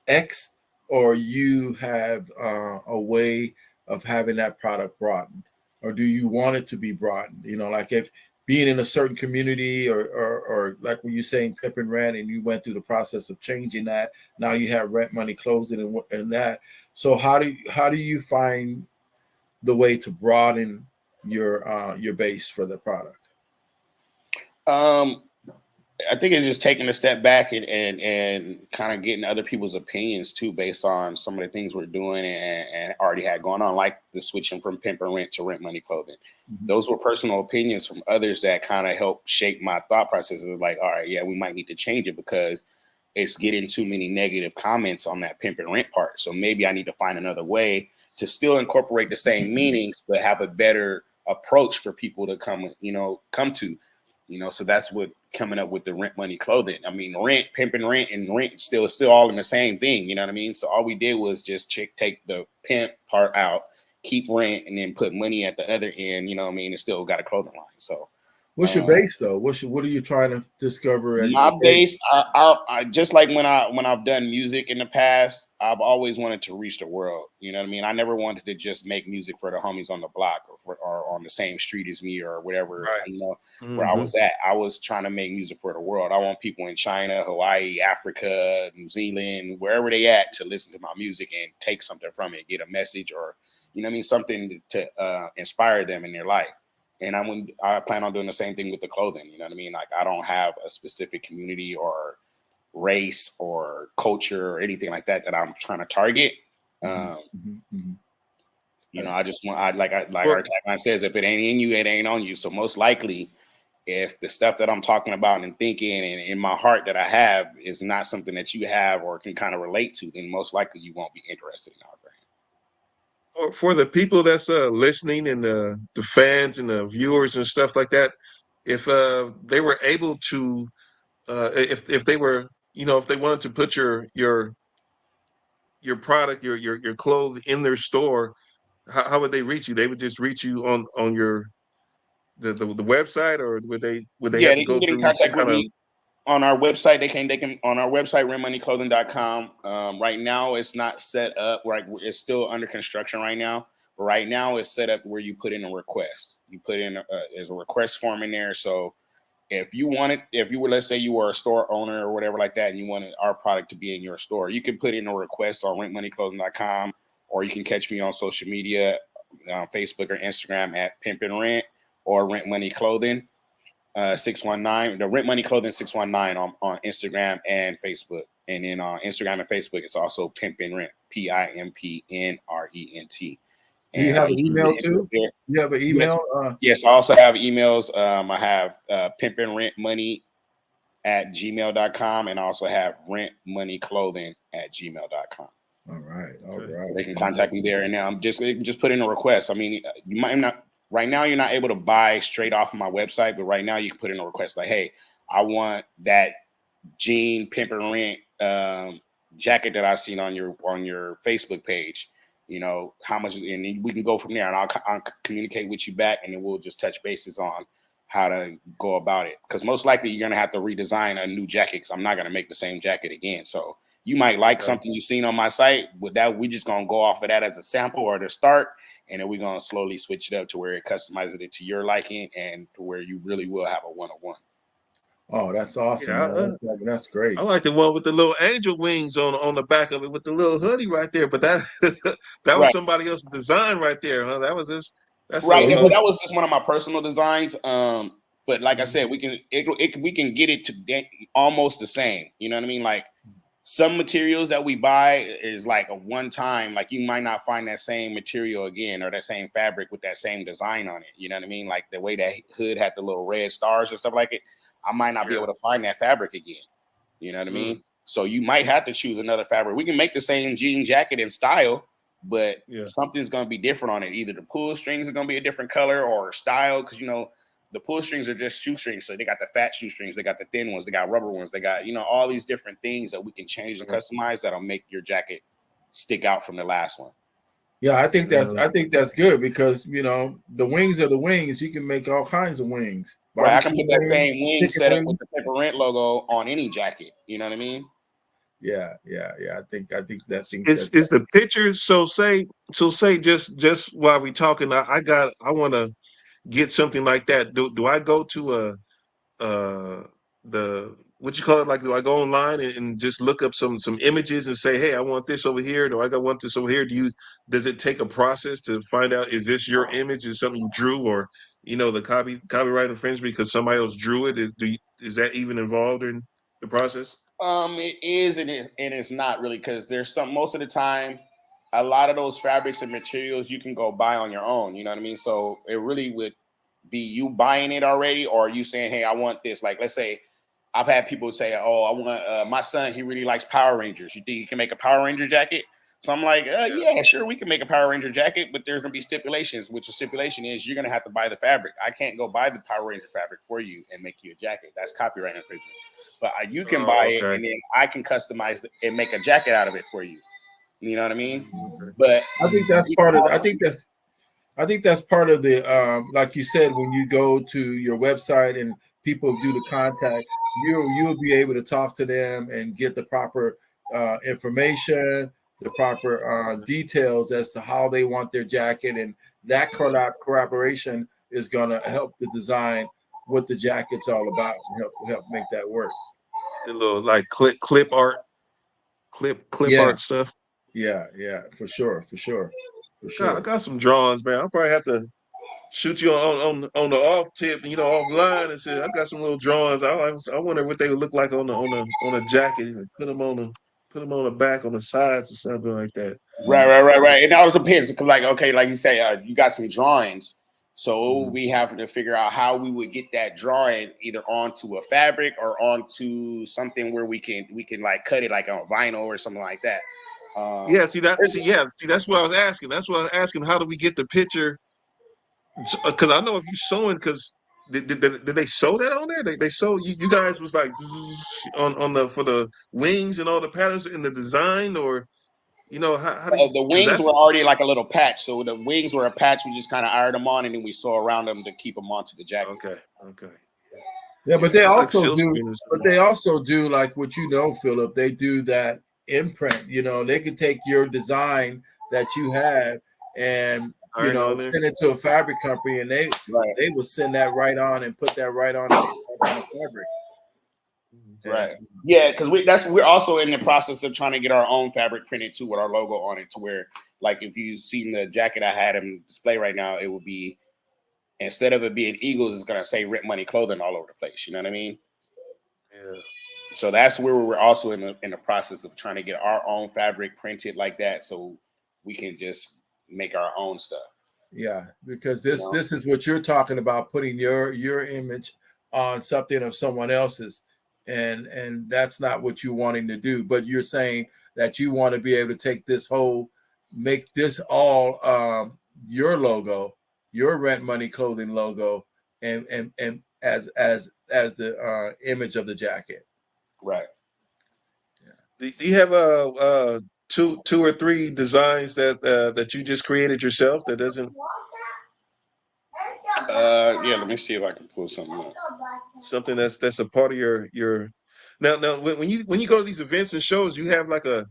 X, or you have a way of having that product broadened, or do you want it to be broadened? Like if being in a certain community, or like when you're saying Pimp and Rent, and you went through the process of changing that. Now you have Rent Money Clothing and that. So how do you find the way to broaden your base for the product? Um, I think it's just taking a step back and kind of getting other people's opinions too, based on some of the things we're doing and already had going on, like the switching from Pimp and Rent to Rent Money Clothing. Mm-hmm. Those were personal opinions from others that kind of helped shape my thought processes of like, all right, yeah, we might need to change it because it's getting too many negative comments on that Pimp and Rent part. So maybe I need to find another way to still incorporate the same meanings, but have a better approach for people to come to. So that's what coming up with the Rent Money Clothing. I mean, rent, pimp and rent still all in the same thing. You know what I mean? So all we did was just take the pimp part out, keep rent, and then put money at the other end. You know what I mean? It still got a clothing line. So What's your base though? What are you trying to discover as your my base? base, I just like when I've done music in the past, I've always wanted to reach the world. You know what I mean? I never wanted to just make music for the homies on the block or on the same street as me or whatever. Right. Where I Hmm. was at. I was trying to make music for the world. I want people in China, Hawaii, Africa, New Zealand, wherever they at, to listen to my music and take something from it, get a message, or you know what I mean, something to inspire them in their life. And I plan on doing the same thing with the clothing. You know what I mean? Like I don't have a specific community or race or culture or anything like that I'm trying to target. Um, Mm-hmm. Mm-hmm. I just want like Well, our tagline says, if it ain't in you, it ain't on you. So most likely, if the stuff that I'm talking about and thinking and in my heart that I have is not something that you have or can kind of relate to, then most likely you won't be interested in our brand. for the people that's listening, and the fans and the viewers and stuff like that, if they were able to, if they were, if they wanted to put your product, your clothes in their store, how would they reach you? They would just reach you on your the website, or would they Yeah, have to they can go get in through some contact with kind of? me on our website. They can on our website, rentmoneyclothing.com. Right now it's not set up, right? It's still under construction right now, but right now it's set up where you put in a request. You put in there's a request form in there. So if you were, let's say you were a store owner or whatever like that, and you wanted our product to be in your store, you can put in a request on rentmoneyclothing.com, or you can catch me on social media, Facebook or Instagram at Pimp and Rent or Rent Money Clothing 619, the Rent Money Clothing 619 on Instagram and Facebook. And then on Instagram and Facebook, it's also Pimp and Rent, PIMPNRENT. Do you And have I an use email the input too? there. You have an Yes, email? yes. I also have emails. I have pimpandrentmoney@gmail.com, and I also have rentmoneyclothing@gmail.com. All right, all Okay. right. So they can And contact me there. And now they can just put in a request. I mean, you might not right now. You're not able to buy straight off of my website, but right now you can put in a request like, "Hey, I want that jean pimp and rent jacket that I've seen on your Facebook page. You know how much, and we can go from there. And I'll communicate with you back, and then we'll just touch bases on how to go about it. Because most likely you're gonna have to redesign a new jacket. Because I'm not gonna make the same jacket again. So you might like something you've seen on my site. With that, we just gonna go off of that as a sample or to start, and then we're gonna slowly switch it up to where it customizes it to your liking and to where you really will have a one-on-one. oh, that's awesome, Yeah, man. That's great. I like the one with the little angel wings on the back of it with the little hoodie right there. But that that was Right. somebody else's design right there, huh? That was this. That's Right. Well, Well, a that was just one of my personal designs. But like I Mhm. said, we can get it to almost the same. You know what I mean? Like some materials that we buy is like a one time. Like you might not find that same material again or that same fabric with that same design on it. You know what I mean? Like the way that hood had the little red stars or stuff like it. I might not be Yeah. able to find that fabric again. You know what I Mm, mean? So you might have to choose another fabric. We can make the same jean jacket in style, but yeah. something's going to be different on it. Either the pull strings are going to be a different color or style, because you know the pull strings are just shoestrings. So they got the fat shoestrings, they got the thin ones, they got rubber ones, they got all these different things that we can change and Yeah. customize that'll make your jacket stick out from the last one. yeah, I think Yeah. that's good because the wings are the wings. You can make all kinds of wings. Right, I can Barbecue put that wings, same wing chicken setup with wings. the Pepper Rent logo on any jacket. You know what I mean? Yeah, yeah, yeah. Is the picture say just while we talking? I want to get something like that. Do I go to the what you call it? Like, do I go online and just look up some images and say, hey, I want this over here? Do I want this over here? Does it take a process to find out, is this your image? Is something you drew, or the copyright infringement because somebody else drew it? Is that even involved in the process? It is and it's not really, because there's most of the time, a lot of those fabrics and materials you can go buy on your own. You know what I mean? So it really would be you buying it already, or you saying, "Hey, I want this." Like, let's say I've had people say, "Oh, I want my son. He really likes Power Rangers. You think you can make a Power Ranger jacket?" So I'm like, Yeah. "Yeah, sure, we can make a Power Ranger jacket, but there's gonna be stipulations. Which the stipulation is you're gonna have to buy the fabric. I can't go buy the Power Ranger fabric for you and make you a jacket. That's copyright infringement. But you can buy Oh, it, okay. and then I can customize it and make a jacket out of it for you. You know what I mean? Okay. But I think that's part of. I think that's part of the. Like you said, when you go to your website and people do the contact, you'll be able to talk to them and get the proper information, the proper details as to how they want their jacket, and that collaboration is going to help the design what the jacket's all about and help make that work. A little like clip art, clip Yeah, art stuff. yeah, yeah, for sure, for sure, for I sure. got some drawings, man. I'll probably have to shoot you on the off tip, offline, and say I got some little drawings. I wonder what they would look like on a jacket. And put them on the back, on the sides, or something like that. right. It all depends. 'Cause like, okay, like you say, you got some drawings. So Mhm. we have to figure out how we would get that drawing either onto a fabric or onto something where we can like cut it like on vinyl or something like that. Yeah, see, that's what I was asking. That's what I was asking. How do we get the picture? Because I know if you sewing, because did they sew that on there? They sew you guys was like on the for the wings and all the patterns in the design, or how do you? The Because wings were that's already like a little patch. So the wings were a patch. We just kind of ironed them on, and then we sew around them to keep them onto the jacket. okay. Okay. Yeah, Yeah. but they That's like also silk do, screen or but something. they also do like what Philip. They do that imprint. They could take your design that you have and Iron on there. send it to a fabric company, and Right. they will send that right on and put that right on on the fabric. And Right. Yeah, because we're also in the process of trying to get our own fabric printed too with our logo on it, to where like if you've seen the jacket I had in display right now, it would be, instead of it being eagles, it's gonna say Rent Money Clothing all over the place. You know what I mean? Yeah. So that's where we're also in the process of trying to get our own fabric printed like that, so we can just make our own stuff. Yeah, because this is what you're talking about, putting your image on something of someone else's, and that's not what you're wanting to do. But you're saying that you want to be able to take this whole, make this all your logo, your Rent Money Clothing logo, and as the image of the jacket. Right. Do you have two or three designs that you just created yourself that doesn't? Yeah, let me see if I can pull something up. Something that's a part of your. Now when you go to these events and shows, you have like a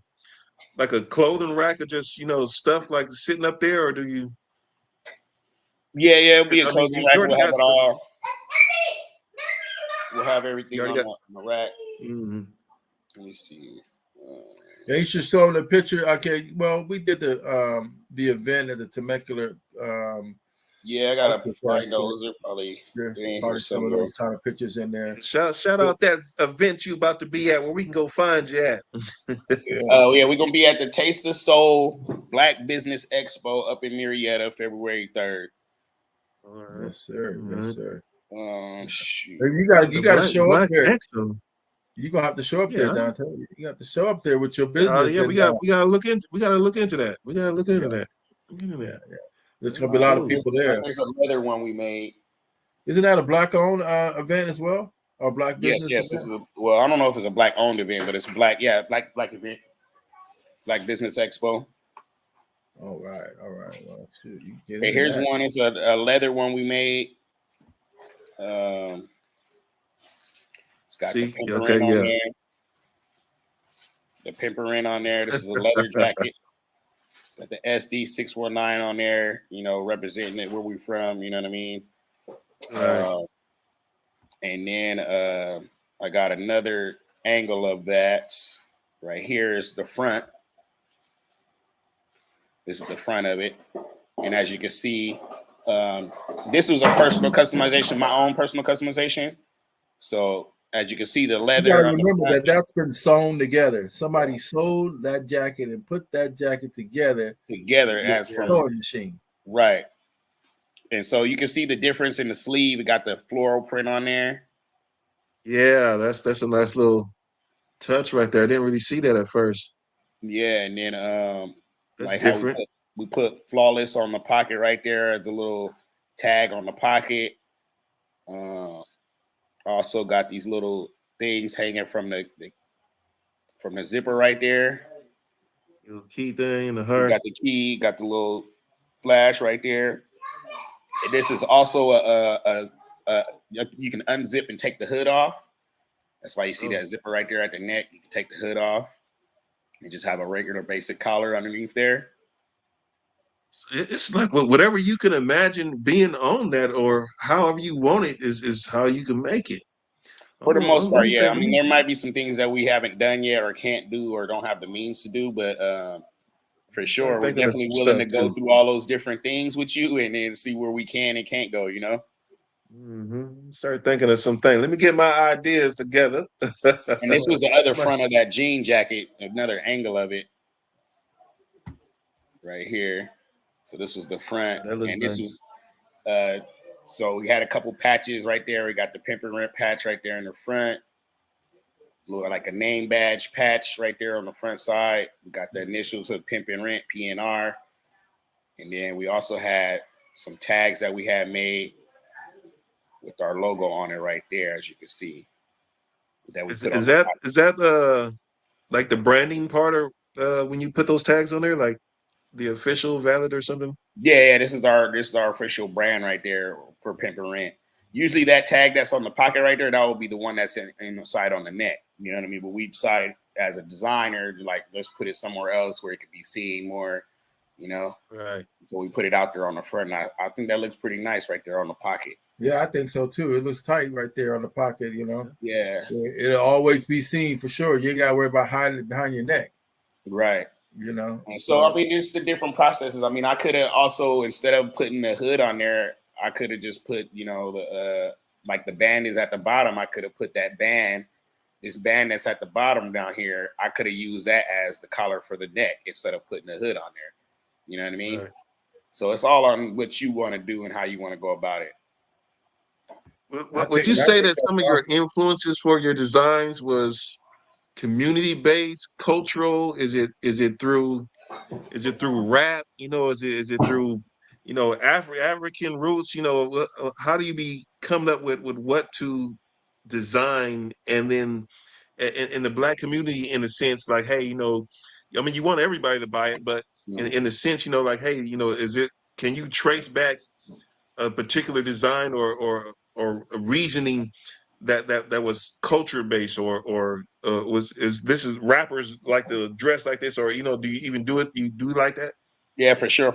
clothing rack of just stuff like sitting up there, or do you? Yeah, it'll be a I mean, clothing you rack. already We'll have got it stuff. all. We'll have You everything already on got. the rack. Mm-hmm. Let me see. Yeah, you should show them the picture. Okay, well, we did the event at the Temecula. Yeah, I gotta find Fest. those. They're probably There's in here probably some of somewhere. those kind of pictures in there. Shout out that event you about to be at, where we can go find you at. Yeah, we're gonna be at the Taste of Soul Black Business Expo up in Marietta, February 3rd. Right. Yes, sir. Right. Yes, sir. Shoot. You got to show up there. Excellent. You're gonna have to show up there, Yeah. Dante. You have to show up there with your business. Yeah, we gotta look into that. We gotta look into that. Yeah. There's gonna be a lot of people there. There's another one we made. Isn't that a black-owned event as well, or black business? Yes. This is well, I don't know if it's a black-owned event, but it's black. Yeah, black event, Black Business Expo. All right. Well, shoot, you get Okay, here's one. It's a leather one we made. It's got the pimperine on there. The pimperine on there. This is a leather jacket. Got the SD 619 on there. Representing it where we from. You know what I mean? Right. And then I got another angle of that. Right here is the front. This is the front of it. And as you can see, this was a personal customization, my own personal customization. So as you can see, the leather. You gotta remember that's been sewn together. Somebody sewed that jacket and put that jacket together as from sewing machine. Right. And so you can see the difference in the sleeve. It got the floral print on there. Yeah, that's a nice little touch right there. I didn't really see that at first. Yeah, and then that's like different. how we put flawless on the pocket right there as a little tag on the pocket. Also got these little things hanging from the zipper right there. Little key thing in the heart. Got the key, got the little flash right there. And this is also a you can unzip and take the hood off. That's why you see that zipper right there at the neck. You can take the hood off and just have a regular basic collar underneath there. It's like whatever you can imagine being on that, or however you want it, is how you can make it. For the most part, yeah. I mean, there might be some things that we haven't done yet, or can't do, or don't have the means to do, but for sure, we're definitely willing to go through all those different things with you, and then see where we can and can't go. Mm-hmm. Start thinking of some things. Let me get my ideas together. And this was the other front of that jean jacket, another angle of it, right here. So this was the front, that looks and this nice. was. So we had a couple patches right there. We got the pimperine patch right there in the front. Look like a name badge patch right there on the front side. We got the initials of Pimp and Rent, PNR. And then we also had some tags that we had made with our logo on it right there, as you can see. That we is that like the branding part, or when you put those tags on there, like the official valid or something? Yeah, this is our official brand right there for Pimp and Rent. Usually that tag that's on the pocket right there, that will be the one that's inside on the neck. You know what I mean? But we decided as a designer, like, let's put it somewhere else where it could be seen more, Right. So we put it out there on the front. And I think that looks pretty nice right there on the pocket. Yeah, I think so too. It looks tight right there on the pocket, Yeah. It'll always be seen for sure. You got to worry about hiding it behind your neck. Right. And so, I mean, there's the different processes. I mean, I could have also, instead of putting the hood on there, I could have just put, the like the band is at the bottom. I could have put that band, this band that's at the bottom down here. I could have used that as the collar for the neck instead of putting the hood on there. You know what I mean? Right. So it's all on what you want to do and how you want to go about it. Would you say that some of your influences for your designs was community based, cultural? Is it through rap? Is it through African roots? How do you be coming up with what to design, and then in the Black community, in a sense, like, hey, I mean, you want everybody to buy it, but in the sense, like, hey, can you trace back a particular design or a reasoning that was culture based, or is rappers like to dress like this, or do you even do it? You do like that? Yeah, for sure.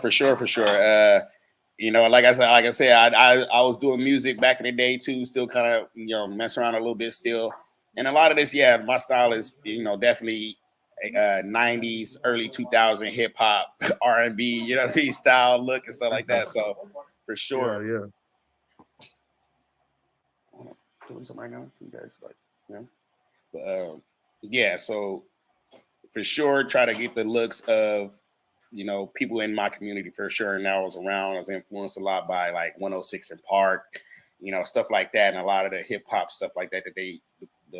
Like I said, I was doing music back in the day too, still kind of mess around a little bit still, and a lot of this, yeah, my style is definitely 90s, early 2000 hip hop, R&B, style look and stuff like that. So for sure, yeah. Doing something right now, you guys but yeah, so for sure, try to get the looks of people in my community for sure. And I was influenced a lot by like 106 in Park, stuff like that, and a lot of the hip hop stuff like that a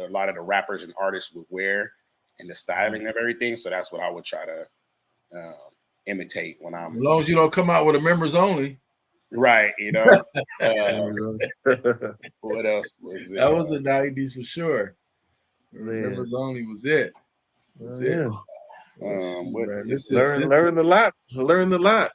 lot of the rappers and artists would wear, and the styling of everything. So that's what I would try to imitate when I'm. As long as you don't come out with a members only. Right, what else was it? That was the 90s for sure. Members only was it. Yeah. Learn a lot. Learn a lot.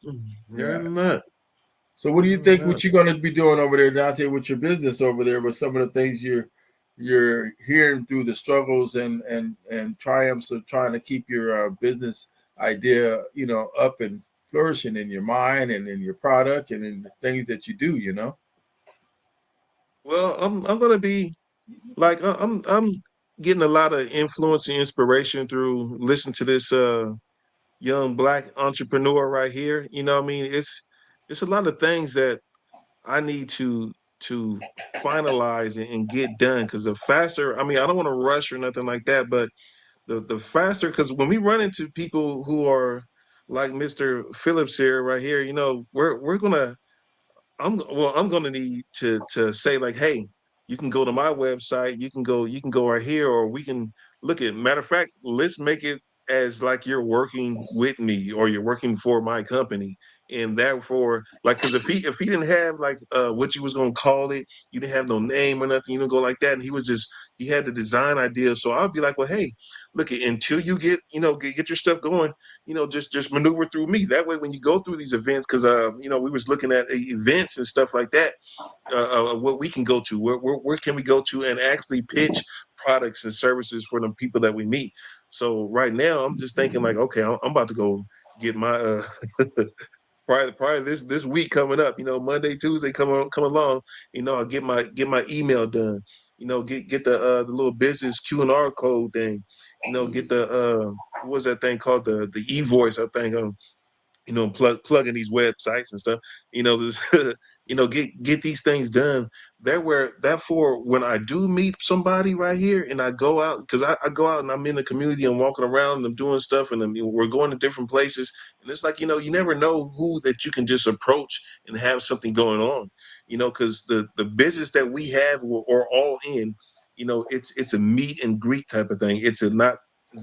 So what do you think what you're going to be doing over there, Dante, with your business over there, with some of the things you're hearing through the struggles and triumphs of trying to keep your business idea, up and flourishing in your mind and in your product and in the things that you do, Well, I'm going to be like, I'm getting a lot of influence and inspiration through listening to this young Black entrepreneur right here. I mean, it's a lot of things that I need to finalize and get done, because the faster, I mean, I don't want to rush or nothing like that, but the faster, because when we run into people who are like Mr. Phillips here right here, we're gonna I'm gonna need to say, like, hey, you can go to my website, you can go right here, or we can look at, matter of fact, let's make it as like you're working with me or you're working for my company. And therefore, like, because if he didn't have like what you was gonna call it, you didn't have no name or nothing, you don't go like that, and he had the design idea. So I'll be like, well, hey, look, until you get your stuff going, just maneuver through me. That way, when you go through these events, because we was looking at events and stuff like that, what we can go to, where can we go to and actually pitch products and services for the people that we meet. So right now, I'm just thinking like, okay, I'm about to go get my probably this week coming up. Monday, Tuesday come along. I'll get my email done. Get the little business Q&R code thing. Get the what was that thing called, the e-voice, I think. Plugging these websites and stuff. This, get these things done. Therefore, when I do meet somebody right here, and I go out, because I go out and I'm in the community, I'm walking around and I'm doing stuff, and we're going to different places, and it's like, you never know who that you can just approach and have something going on. Because the business that we have, we're all in. It's a meet and greet type of thing. It's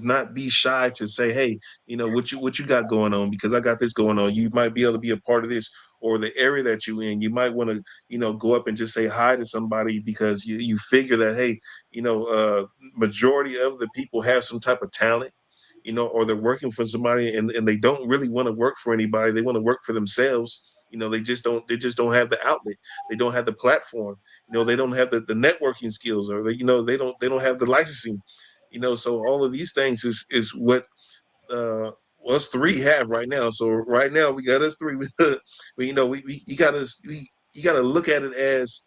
not be shy to say, hey, what you got going on, because I got this going on. You might be able to be a part of this, or the area that you in. You might want to, go up and just say hi to somebody, because you figure that, hey, majority of the people have some type of talent, or they're working for somebody, and they don't really want to work for anybody. They want to work for themselves. They just don't have the outlet. They don't have the platform. They don't have the networking skills, or they don't have the licensing. So all of these things is what uh us three have right now. So right now we got us three. You got us. You got to look at it as,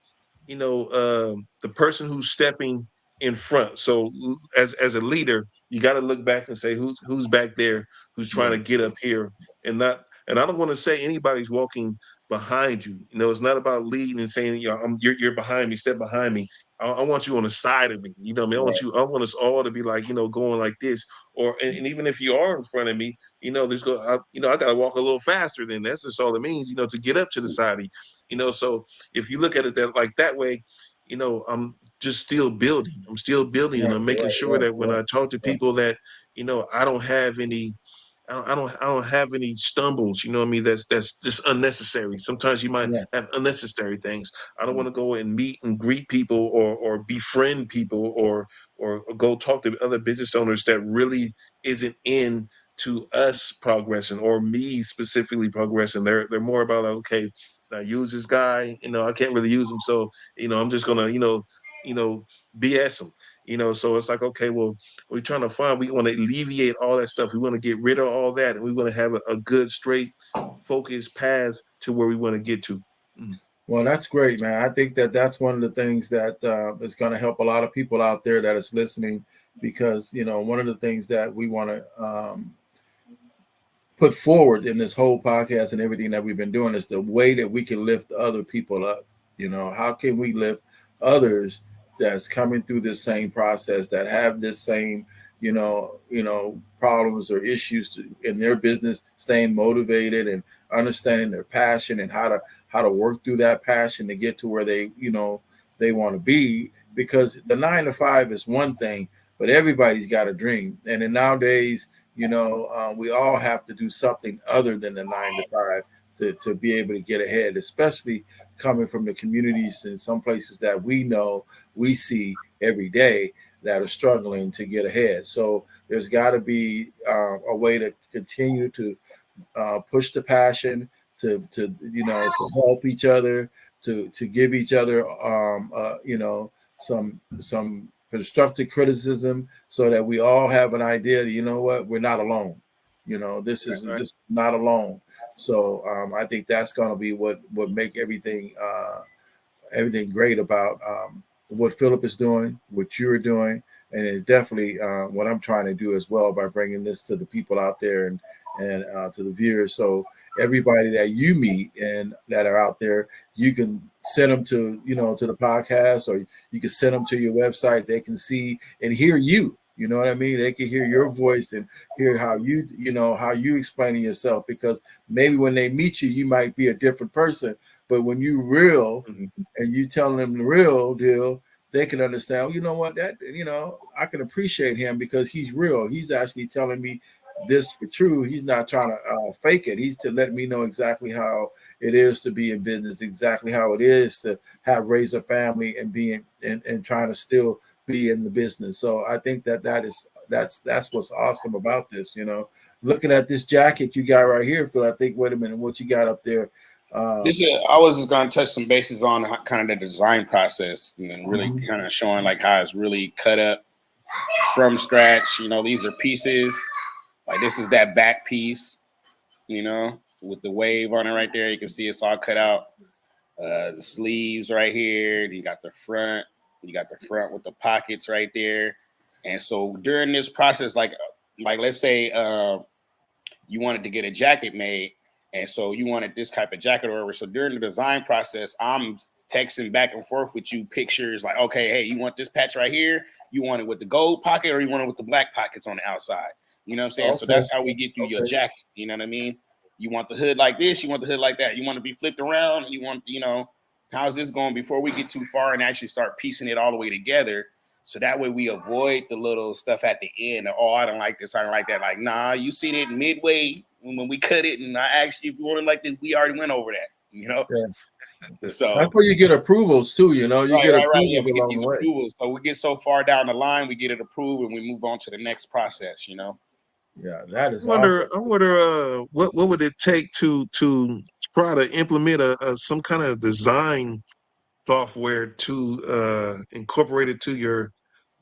the person who's stepping in front. So as a leader, you got to look back and say, who's back there, who's trying to get up here, and not. And I don't want to say anybody's walking behind you. It's not about leading and saying, you're behind me, step behind me. I want you on the side of me. You know what I mean? I want us all to be like, going like this. Or and even if you are in front of me, I gotta walk a little faster than that's just all it means, to get up to the side of you. So if you look at it that way, I'm just still building. I'm still building, and I'm making sure that when I talk to people that, I don't have any I don't have any stumbles, you know what I mean? That's just unnecessary. Sometimes you might have unnecessary things. I don't want to go and meet and greet people or befriend people or go talk to other business owners that really isn't in to us progressing or me specifically progressing. They're more about like, okay, can I use this guy? I can't really use him. So, I'm just gonna, BS him. So it's like, okay, well, we want to alleviate all that stuff. We want to get rid of all that. And we want to have a good, straight, focused path to where we want to get to. Well, that's great, man. I think that's one of the things that is going to help a lot of people out there that is listening, because, one of the things that we want to put forward in this whole podcast and everything that we've been doing is the way that we can lift other people up. How can we lift others that's coming through this same process, that have this same, problems or issues in their business, staying motivated and understanding their passion and how to work through that passion to get to where they want to be. Because the 9 to 5 is one thing, but everybody's got a dream. And then nowadays, we all have to do something other than the 9 to 5 to be able to get ahead, especially coming from the communities in some places that we see every day that are struggling to get ahead. So there's got to be a way to continue to push the passion, to help each other, to give each other some constructive criticism, so that we all have an idea that, what, we're not alone. This is not alone. So I think that's going to be what make everything great about what Philip is doing, what you're doing, and it's definitely what I'm trying to do as well by bringing this to the people out there and to the viewers. So everybody that you meet and that are out there, you can send them to to the podcast, or you can send them to your website. They can see and hear you. You know what I mean? They can hear your voice and hear how how you explaining yourself, because maybe when they meet you, you might be a different person. But when you real and you telling them the real deal, they can understand. Well, you know what? That I can appreciate him because he's real. He's actually telling me this for true. He's not trying to fake it. He's to let me know exactly how it is to be in business, exactly how it is to raise a family and being and trying to still be in the business. So I think that's what's awesome about this. Looking at this jacket you got right here, Phil. I think, wait a minute, what you got up there? I was just going to touch some bases on kind of the design process, and then really kind of showing like how it's really cut up from scratch. These are pieces. Like this is that back piece, with the wave on it right there. You can see it's all cut out. The sleeves right here. You got the front. You got the front with the pockets right there. And so during this process, like let's say you wanted to get a jacket made, and so you wanted this type of jacket or whatever. So during the design process, I'm texting back and forth with you pictures like, okay, hey, you want this patch right here? You want it with the gold pocket, or you want it with the black pockets on the outside? You know what I'm saying? Okay. So that's how we get through your jacket. You know what I mean? You want the hood like this, you want the hood like that. You want to be flipped around, you want, how's this going before we get too far and actually start piecing it all the way together. So that way we avoid the little stuff at the end. Oh, I don't like this, I don't like that. Like, nah, you seen it midway when we cut it, and I asked you if you wanted like this, we already went over that, Yeah. So that's where you get approvals too, you get approvals Yeah, we get along these the way. approvals. So we get so far down the line, we get it approved, and we move on to the next process, Yeah, that is I awesome. wonder what would it take to try to implement some kind of design software to incorporate it to your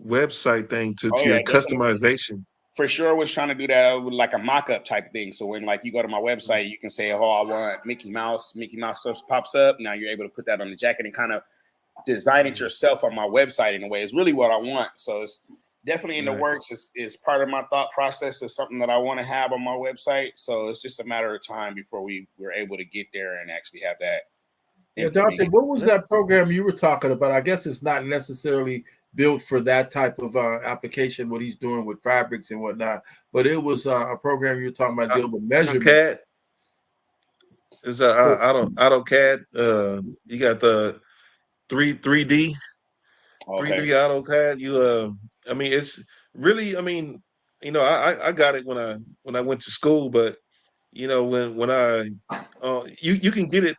website thing, to your customization. For sure, was trying to do that with like a mock-up type thing. So when like you go to my website, you can say, oh, I want Mickey Mouse stuff pops up. Now you're able to put that on the jacket and kind of design it yourself on my website in a way. It's really what I want. So it's definitely in the works. It's part of my thought process. It's something that I want to have on my website. So it's just a matter of time before we're able to get there and actually have that Yeah, Dante, information. what was that program you were talking about? I guess it's not necessarily built for that type of application, what he's doing with fabrics and whatnot, but it was a program you were talking about dealing with measurements. AutoCAD is AutoCAD. You got the three D Okay. AutoCAD. I mean, it's really. I mean, I got it when I went to school, but when I you can get it,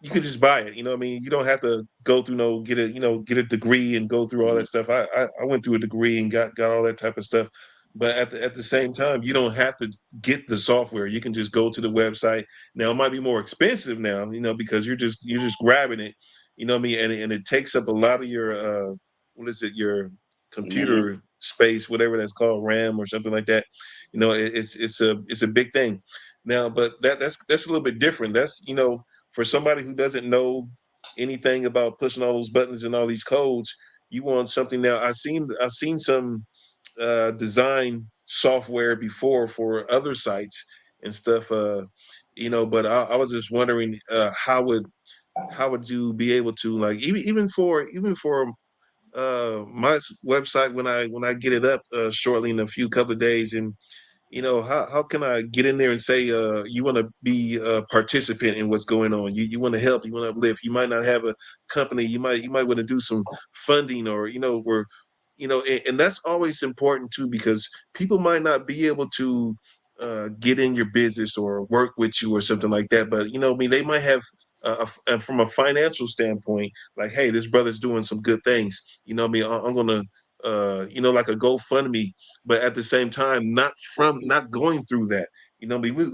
you could just buy it. You know what I mean? You don't have to go through get a degree and go through all that stuff. I went through a degree and got all that type of stuff. But at the same time, you don't have to get the software. You can just go to the website. Now it might be more expensive now, because you're just grabbing it. You know what I mean? And it takes up a lot of your what is it, your Memory. computer space, whatever that's called, RAM or something like that. It's a big thing. Now, but that's a little bit different. That's for somebody who doesn't know anything about pushing all those buttons and all these codes, you want something. Now I've seen some design software before for other sites and stuff. But I was just wondering, how would you be able to, like, even for my website, when I get it up shortly in a few couple of days, and how can I get in there and say, you want to be a participant in what's going on? You want to help, you want to uplift. You might not have a company. You might want to do some funding, or where, and that's always important too, because people might not be able to get in your business or work with you or something like that. But I mean, they might have. From a financial standpoint, like, hey, this brother's doing some good things. I mean, I'm gonna, like a GoFundMe, but at the same time, not going through that. We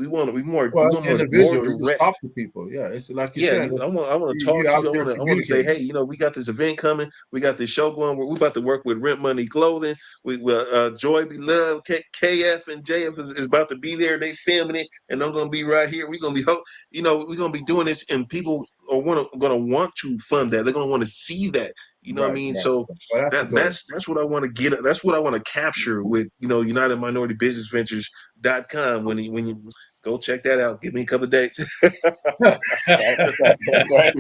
want to be more, Well, it's more individual. You just direct. talk to people. Yeah, it's like you Yeah, said. I want to You talk to out you. I there want to I want to say, communicating. hey, we got this event coming. We got this show going. We're about to work with Rent Money Clothing. We will Joy Be Love. KF and JF is about to be there. They filming it, and I'm gonna be right here. We're gonna be we're gonna be doing this, and people are gonna want to fund that. They're gonna want to see that. You know what I Right, mean? right. So Well, that's the goal. that's what I want to get. That's what I want to capture with United Minority Business Ventures.com. When you go check that out, give me a couple of days. That's right. That's right.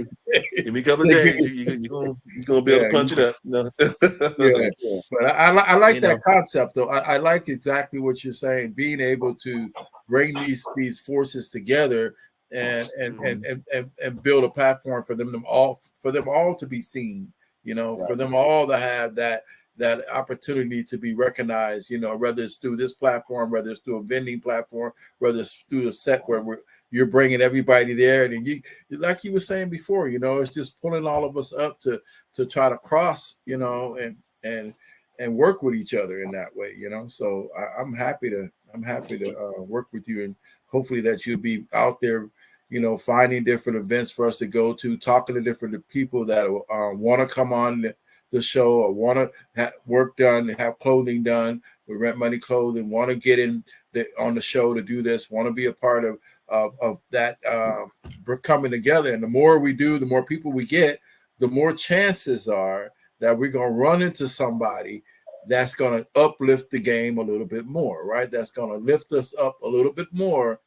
Give me a couple of They get- days. You're gonna be able yeah, to punch it up. yeah. Yeah. But I you like know. that concept though. I like exactly what you're saying. Being able to bring these forces together Mhm. and build a platform for them all to be seen. Right. For them all to have that opportunity to be recognized. Whether it's through this platform, whether it's through a vending platform, whether it's through a set where you're bringing everybody there, and you, like you were saying before, it's just pulling all of us up to try to cross, and and work with each other in that way. So I'm happy to work with you, and hopefully that you'll be out there, finding different events for us to go to, talking to different people that want to come on the show, or want to have work done, have clothing done with Rent Money Clothing, want to get in on the show to do this, want to be a part of that. We're coming together, and the more we do, the more people we get, the more chances are that we're going to run into somebody that's going to uplift the game a little bit more, right? That's going to lift us up a little bit more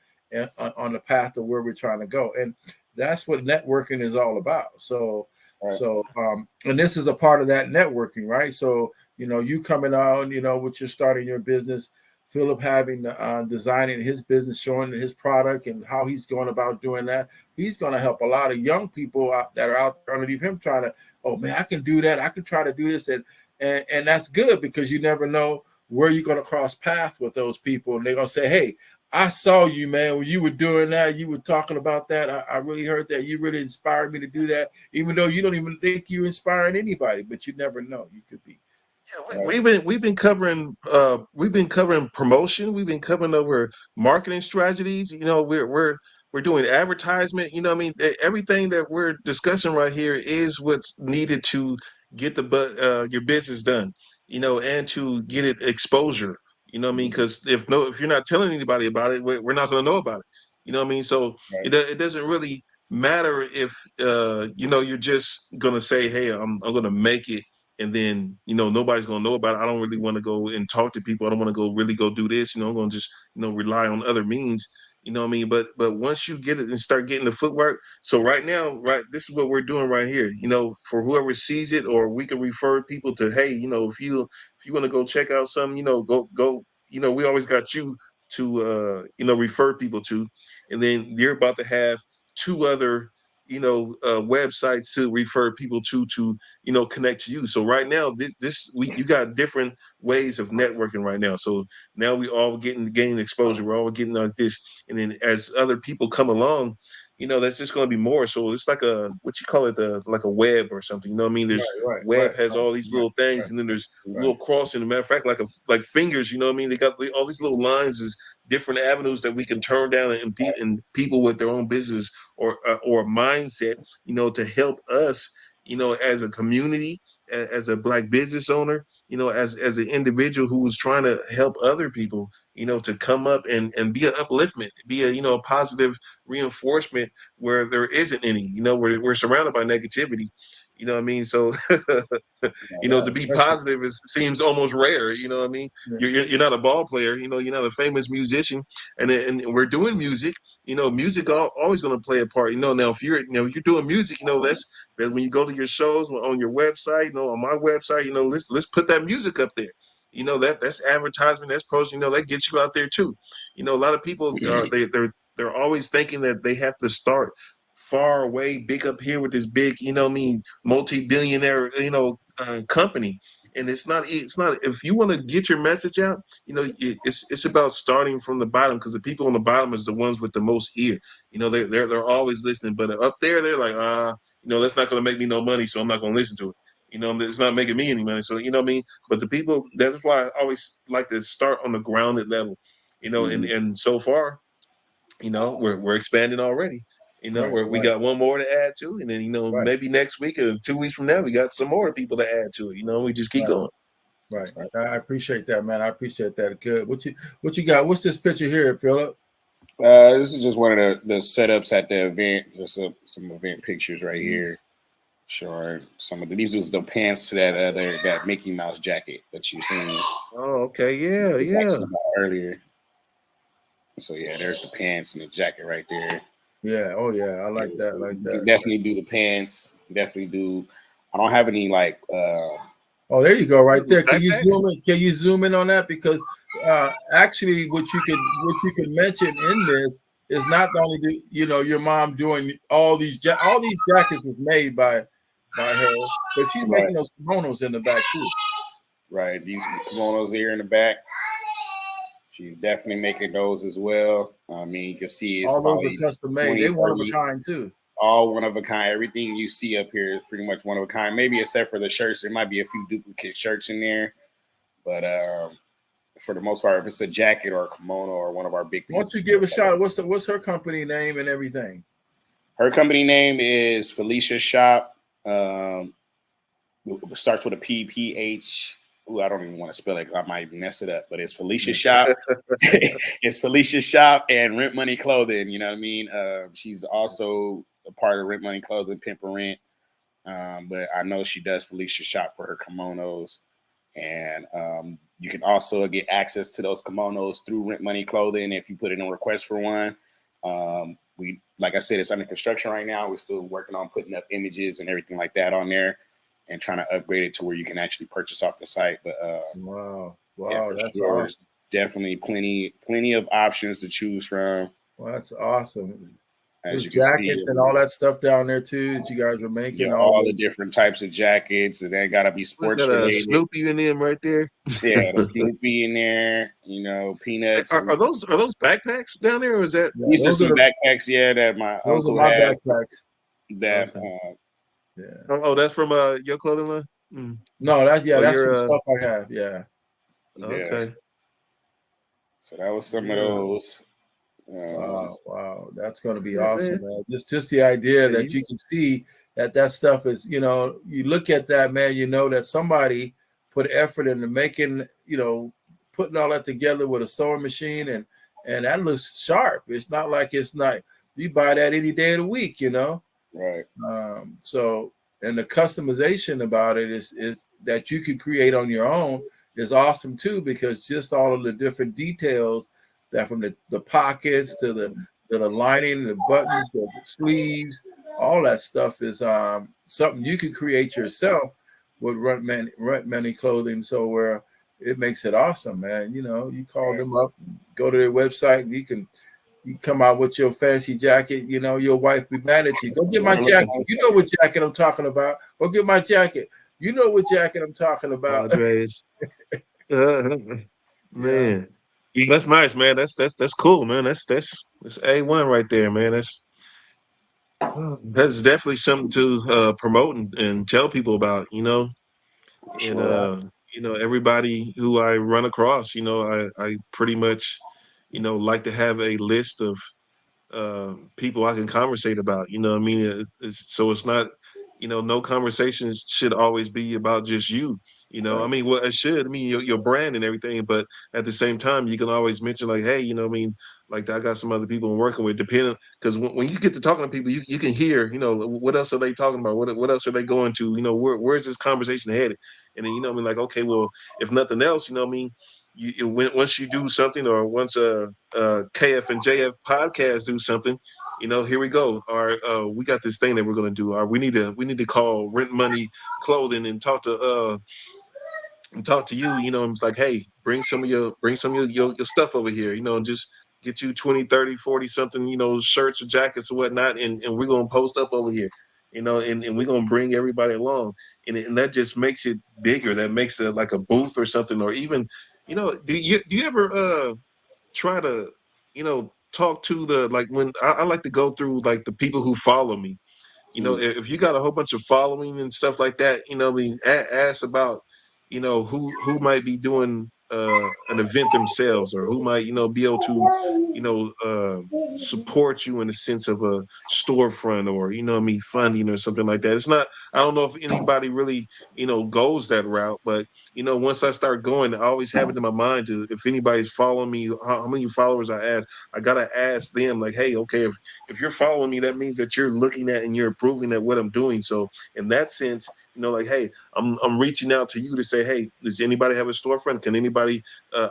on the path of where we're trying to go. And that's what networking is all about. So, Right. and this is a part of that networking, right? So, you coming on, with your starting your business, Philip having designing his business, showing his product and how he's going about doing that. He's going to help a lot of young people that are out there underneath him trying to, oh man, I can do that. I can try to do this, and that's good, because you never know where you're going to cross paths with those people, and they're going to say, hey, I saw you, man, when you were doing that, you were talking about that. I really heard that. You really inspired me to do that, even though you don't even think you're inspiring anybody, but you never know. You could be. Yeah, Right. we've been covering promotion. We've been covering over marketing strategies. We're doing advertisement. I mean, everything that we're discussing right here is what's needed to get your business done. And to get it exposure. You know what I mean? Mhm. Because if you're not telling anybody about it, we're not going to know about it. You know what I mean? So Right. it doesn't really matter if you're just gonna say, hey, I'm gonna make it, and then nobody's gonna know about it. I don't really want to go and talk to people. I don't want to go really go do this. I'm gonna just rely on other means. You know what I mean? But once you get it and start getting the footwork, so right now, right, this is what we're doing right here. You know, for whoever sees it, or we can refer people to, hey, you know, if you want to go check out something, you know, go. You know, we always got you to you know, refer people to, and then you're about to have two other, you know, websites to refer people to, you know, connect to you. So right now, you got different ways of networking right now. So now we all gaining exposure. We're all getting like this, and then as other people come along, you know, that's just going to be more. So it's like a, what you call it, like a web or something. You know what I mean? There's web has all these little things, and then there's little crossing. As a matter of fact, like fingers. You know what I mean? They got all these little lines, is different avenues that we can turn down, and people with their own business or mindset, you know, to help us, you know, as a community, as a Black business owner, you know, as an individual who's trying to help other people, you know, to come up and be an upliftment, be a, you know, a positive reinforcement where there isn't any, you know, where we're surrounded by negativity. You know what I mean? So, you know, to be positive seems almost rare. You know what I mean? You're not a ball player. You know, you're not a famous musician, and we're doing music. You know, music always going to play a part. You know, now if you're doing music, you know, that's when you go to your shows on your website. You know, on my website, you know, let's put that music up there. You know, that's advertisement, that's pros. You know, that gets you out there too. You know, a lot of people are they're always thinking that they have to start far away, big up here with this big, you know what I mean, multi-billionaire, you know, company. And it's not, if you want to get your message out, you know, it's about starting from the bottom, because the people on the bottom is the ones with the most ear. You know, they're always listening, but up there, they're like, you know, that's not going to make me no money, so I'm not going to listen to it. You know, it's not making me any money. So, you know what I mean? But the people, that's why I always like to start on the grounded level, you know, and so far, you know, we're expanding already. You know, we got one more to add to, and then, you know, maybe next week or 2 weeks from now, we got some more people to add to it. You know, we just keep going. Right. I appreciate that, man. I appreciate that. Good. What you got? What's this picture here, Philip? This is just one of the setups at the event. There's some event pictures right here. Sure. These was the pants to that Mickey Mouse jacket that you seen. Oh, okay. Yeah. Earlier. So yeah, there's the pants and the jacket right there. Yeah. Oh yeah. I like that. Definitely do the pants. Definitely do. I don't have any like. Oh, there you go, right there. Can you zoom in? Can you zoom in on that? Because actually, what you could mention in this is not only your mom doing all these jackets was made by her, but she's making those kimonos in the back too. Right, these kimonos here in the back. She's definitely making those as well. I mean, you can see it's all those are custom made. They one of a kind too. All one of a kind. Everything you see up here is pretty much one of a kind. Maybe except for the shirts, there might be a few duplicate shirts in there, but for the most part, if it's a jacket or a kimono or one of our big pieces. Once you give a shot, what's her company name and everything? Her company name is Felicia Shop. It starts with a PPH. Ooh, I don't even want to spell it because I might mess it up. But it's Felicia Shop. It's Felicia Shop and Rent Money Clothing. You know what I mean? She's also a part of Rent Money Clothing, Pimp and Rent. But I know she does Felicia Shop for her kimonos. And you can also get access to those kimonos through Rent Money Clothing if you put in a request for one. We, like I said, it's under construction right now. We're still working on putting up images and everything like that on there, and trying to upgrade it to where you can actually purchase off the site. But wow, yeah, that's awesome. Definitely plenty of options to choose from. Well, that's awesome. As you jackets and all that stuff down there too that you guys are making. All the different types of jackets, and they gotta be sports related. Snoopy in them right there. Yeah, the Snoopy in there. You know, Peanuts. Are those backpacks down there, or is that? Yeah, these are some backpacks. Yeah, that my those uncle are my had. backpacks. That yeah. Oh, that's from your clothing line. No, that's from stuff I have. Yeah. Okay. So that was some of those. Wow, that's going to be awesome, man. Just the idea that you can see that stuff is, you look at that, man, that somebody put effort into making, putting all that together with a sewing machine, and that looks sharp. It's not like you buy that any day of the week, Right. So, and the customization about it is that you can create on your own is awesome too, because just all of the different details that from the pockets to the lining, the buttons, the sleeves, all that stuff is something you can create yourself with Rent Money Clothing. So where it makes it awesome, man. You know, you call them up, go to their website, and you come out with your fancy jacket. You know, your wife be mad at you. Go get my jacket. You know what jacket I'm talking about. Go get my jacket. You know what jacket I'm talking about. Padres. Man. Yeah. Yeah, that's nice, man. That's cool, man. That's A1 right there, man. That's definitely something to promote and tell people about, you know. And Sure. you know, everybody who I run across, you know, I pretty much, you know, like to have a list of people I can conversate about. You know what I mean? So it's not, you know, no conversations should always be about just you. You know, I Right. mean, well, it should. I mean, your brand and everything, but at the same time, you can always mention like, hey, you know, what I mean, like I got some other people I'm working with. Depending, because when you get to talking to people, you can hear, you know, what else are they talking about? What else are they going to? You know, where's this conversation headed? And then you know, what I mean, like, okay, well, if nothing else, you know, what I mean, once you do something, or once KF&JF podcast do something, you know, here we go. Or we got this thing that we're gonna do. Or we need to call Rent Money Clothing and talk to you. You know, and it's like, hey, bring some of your stuff over here. You know, and just get you 20, 30, 40 something, you know, shirts or jackets or whatnot, and we're gonna post up over here. You know, and we're gonna bring everybody along, and that just makes it bigger. That makes it like a booth or something, or even, you know, do you ever try to, you know, talk to the, like, when I like to go through like the people who follow me. You know, Mm. if you got a whole bunch of following and stuff like that, you know, I mean, ask about, you know, who might be doing an event themselves, or who might, you know, be able to, you know, support you in the sense of a storefront, or, you know what I mean, funding or something like that. It's not, I don't know if anybody really, you know, goes that route, but you know, once I start going, I always have it in my mind to, if anybody's following me, how many followers I gotta ask them, like, hey, okay, if you're following me, that means that you're looking at and you're approving at what I'm doing. So in that sense, you know, like, hey, I'm reaching out to you to say, hey, does anybody have a storefront? Can anybody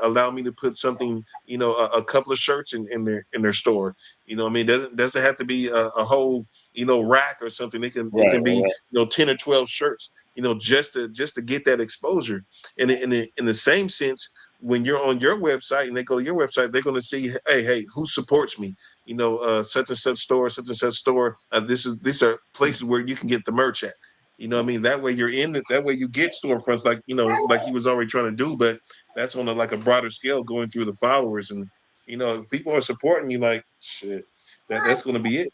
allow me to put something, you know, a couple of shirts in their store? You know what I mean? Doesn't have to be a whole, you know, rack or something. It can be, Right. you know, 10 or 12 shirts, you know, just to get that exposure. And in the same sense, when you're on your website and they go to your website, they're going to see, hey, who supports me? You know, such and such store, such and such store. These are places where you can get the merch at. You know what I mean? That way you're in it. That way you get storefronts, like, you know, like he was already trying to do, but that's on like a broader scale, going through the followers. And, you know, if people are supporting you, like, shit, that's going to be it.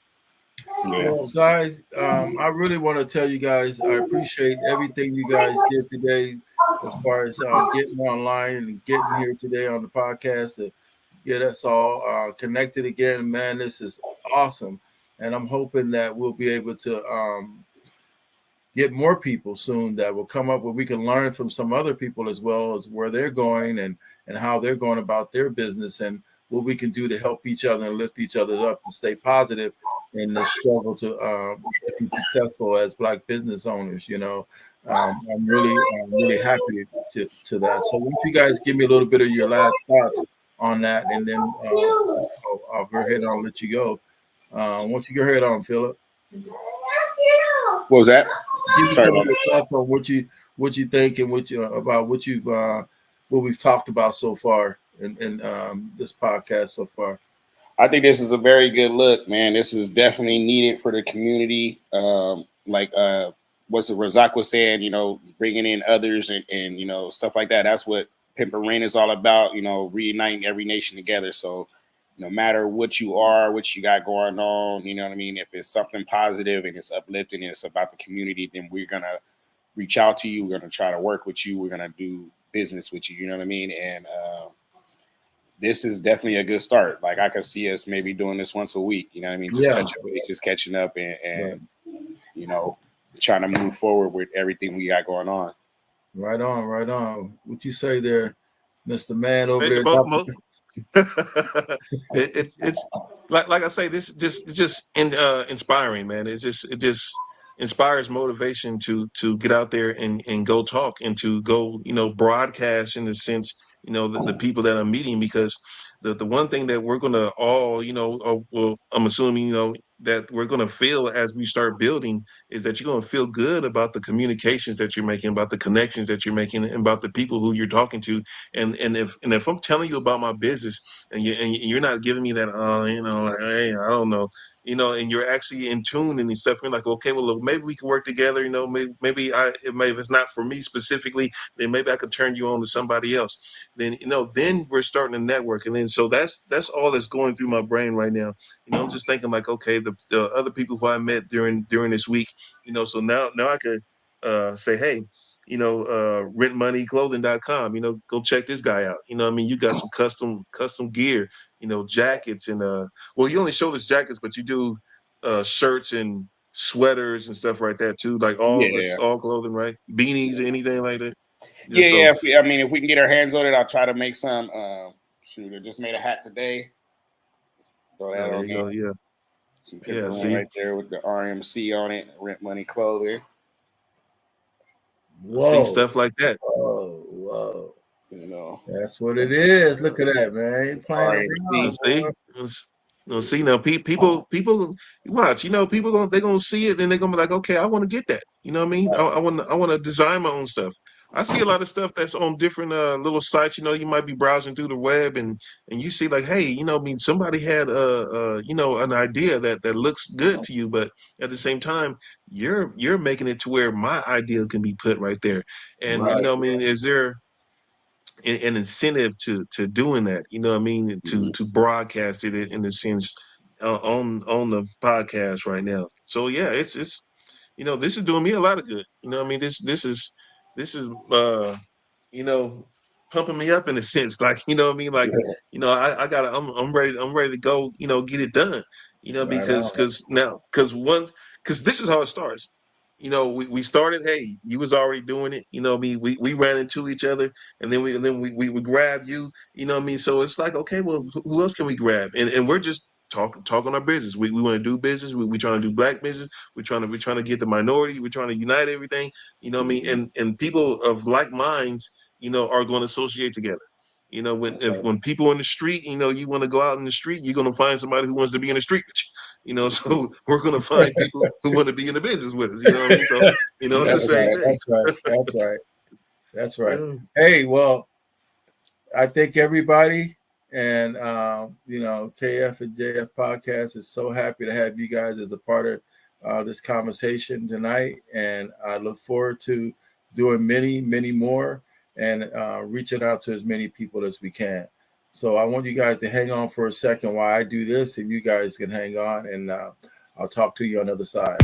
Yeah. Well, guys, I really want to tell you guys I appreciate everything you guys did today, as far as getting online and getting here today on the podcast to get us all connected again. Man, this is awesome, and I'm hoping that we'll be able to get more people soon that will come up where we can learn from some other people as well, as where they're going and how they're going about their business, and what we can do to help each other and lift each other up and stay positive in this struggle to be successful as Black business owners. You know, I'm really happy to that. So, why don't you guys give me a little bit of your last thoughts on that, and then I'll go ahead and I'll let you go. Why don't you go ahead on, Philip? What was that? Give me Sorry some of about your that. thoughts on what you think and what you about what we've talked about so far in this podcast so far. I think this is a very good look, man. This is definitely needed for the community. Like what's it Razak was saying, you know, bringing in others and you know, stuff like that. That's what Pimp and Rain is all about, you know, reuniting every nation together. So no matter what you are, what you got going on, you know what I mean? If it's something positive and it's uplifting and it's about the community, then we're gonna reach out to you. We're gonna try to work with you. We're gonna do business with you. You know what I mean? And this is definitely a good start. Like I could see us maybe doing this once a week. You know what I mean? Just Yeah, touching base, just catching up, right, and you know, trying to move forward with everything we got going on. right on, right on. What you say there, Mister Man over there? It's like I say, this just it's just inspiring, man. It just inspires motivation to get out there and go talk and to go, you know, broadcast in the sense, the people that I'm meeting, because the one thing that we're going to all, well, I'm assuming, that we're going to feel as we start building is that you're going to feel good about the communications that you're making, about the connections that you're making, and about the people who you're talking to. And if I'm telling you about my business and you're not giving me that, hey, I don't know, and you're actually in tune and stuff, you're like, okay, well, look, maybe we can work together. Maybe if it's not for me specifically, then maybe I could turn you on to somebody else. Then, then we're starting to network. And then, so that's all that's going through my brain right now. I'm just thinking like, okay, the other people who I met during this week, so now I could say, hey, rentmoneyclothing.com, go check this guy out. You got some custom gear, jackets and well, you only showed us jackets, but you do shirts and sweaters and stuff like that too. Like it's all clothing, right? Beanies or anything like that. Yeah. If we can get our hands on it, I'll try to make some. Shoot, I just made a hat today. Throw that on there. Yeah. Some pepperoni right there with the RMC on it. Rent Money Clothing. Whoa. See, stuff like that. Whoa. That's what it is. Look at that, man. Ain't playing around. See now, people watch. People they're gonna see it, and they're gonna be like, okay, I want to get that. You know what I mean? I want to design my own stuff. I see a lot of stuff that's on different little sites. You might be browsing through the web, and you see like, hey, somebody had an idea that looks good to you, but at the same time, you're making it to where my idea can be put right there. And is there an incentive to doing that, to broadcast it in a sense on the podcast right now? So yeah, it's this is doing me a lot of good. This is pumping me up in a sense, like, like, I'm ready to go, get it done, because this is how it starts. We started, hey, you was already doing it, we ran into each other, and then we would grab you, so it's like, okay, well, who else can we grab? And we're just talking our business. We want to do business. We trying to do black business. We're trying to get the minority. We're trying to unite everything. And people of like minds, are going to associate together. When people in the street, you want to go out in the street, you're going to find somebody who wants to be in the street with you. So we're going to find people who want to be in the business with us. You know what I mean? So it's the same thing. That's right. Yeah. Hey, well, I thank everybody. And, KF&JF podcast is so happy to have you guys as a part of this conversation tonight. And I look forward to doing many, many more and reaching out to as many people as we can. So I want you guys to hang on for a second while I do this, and you guys can hang on, and I'll talk to you on the other side.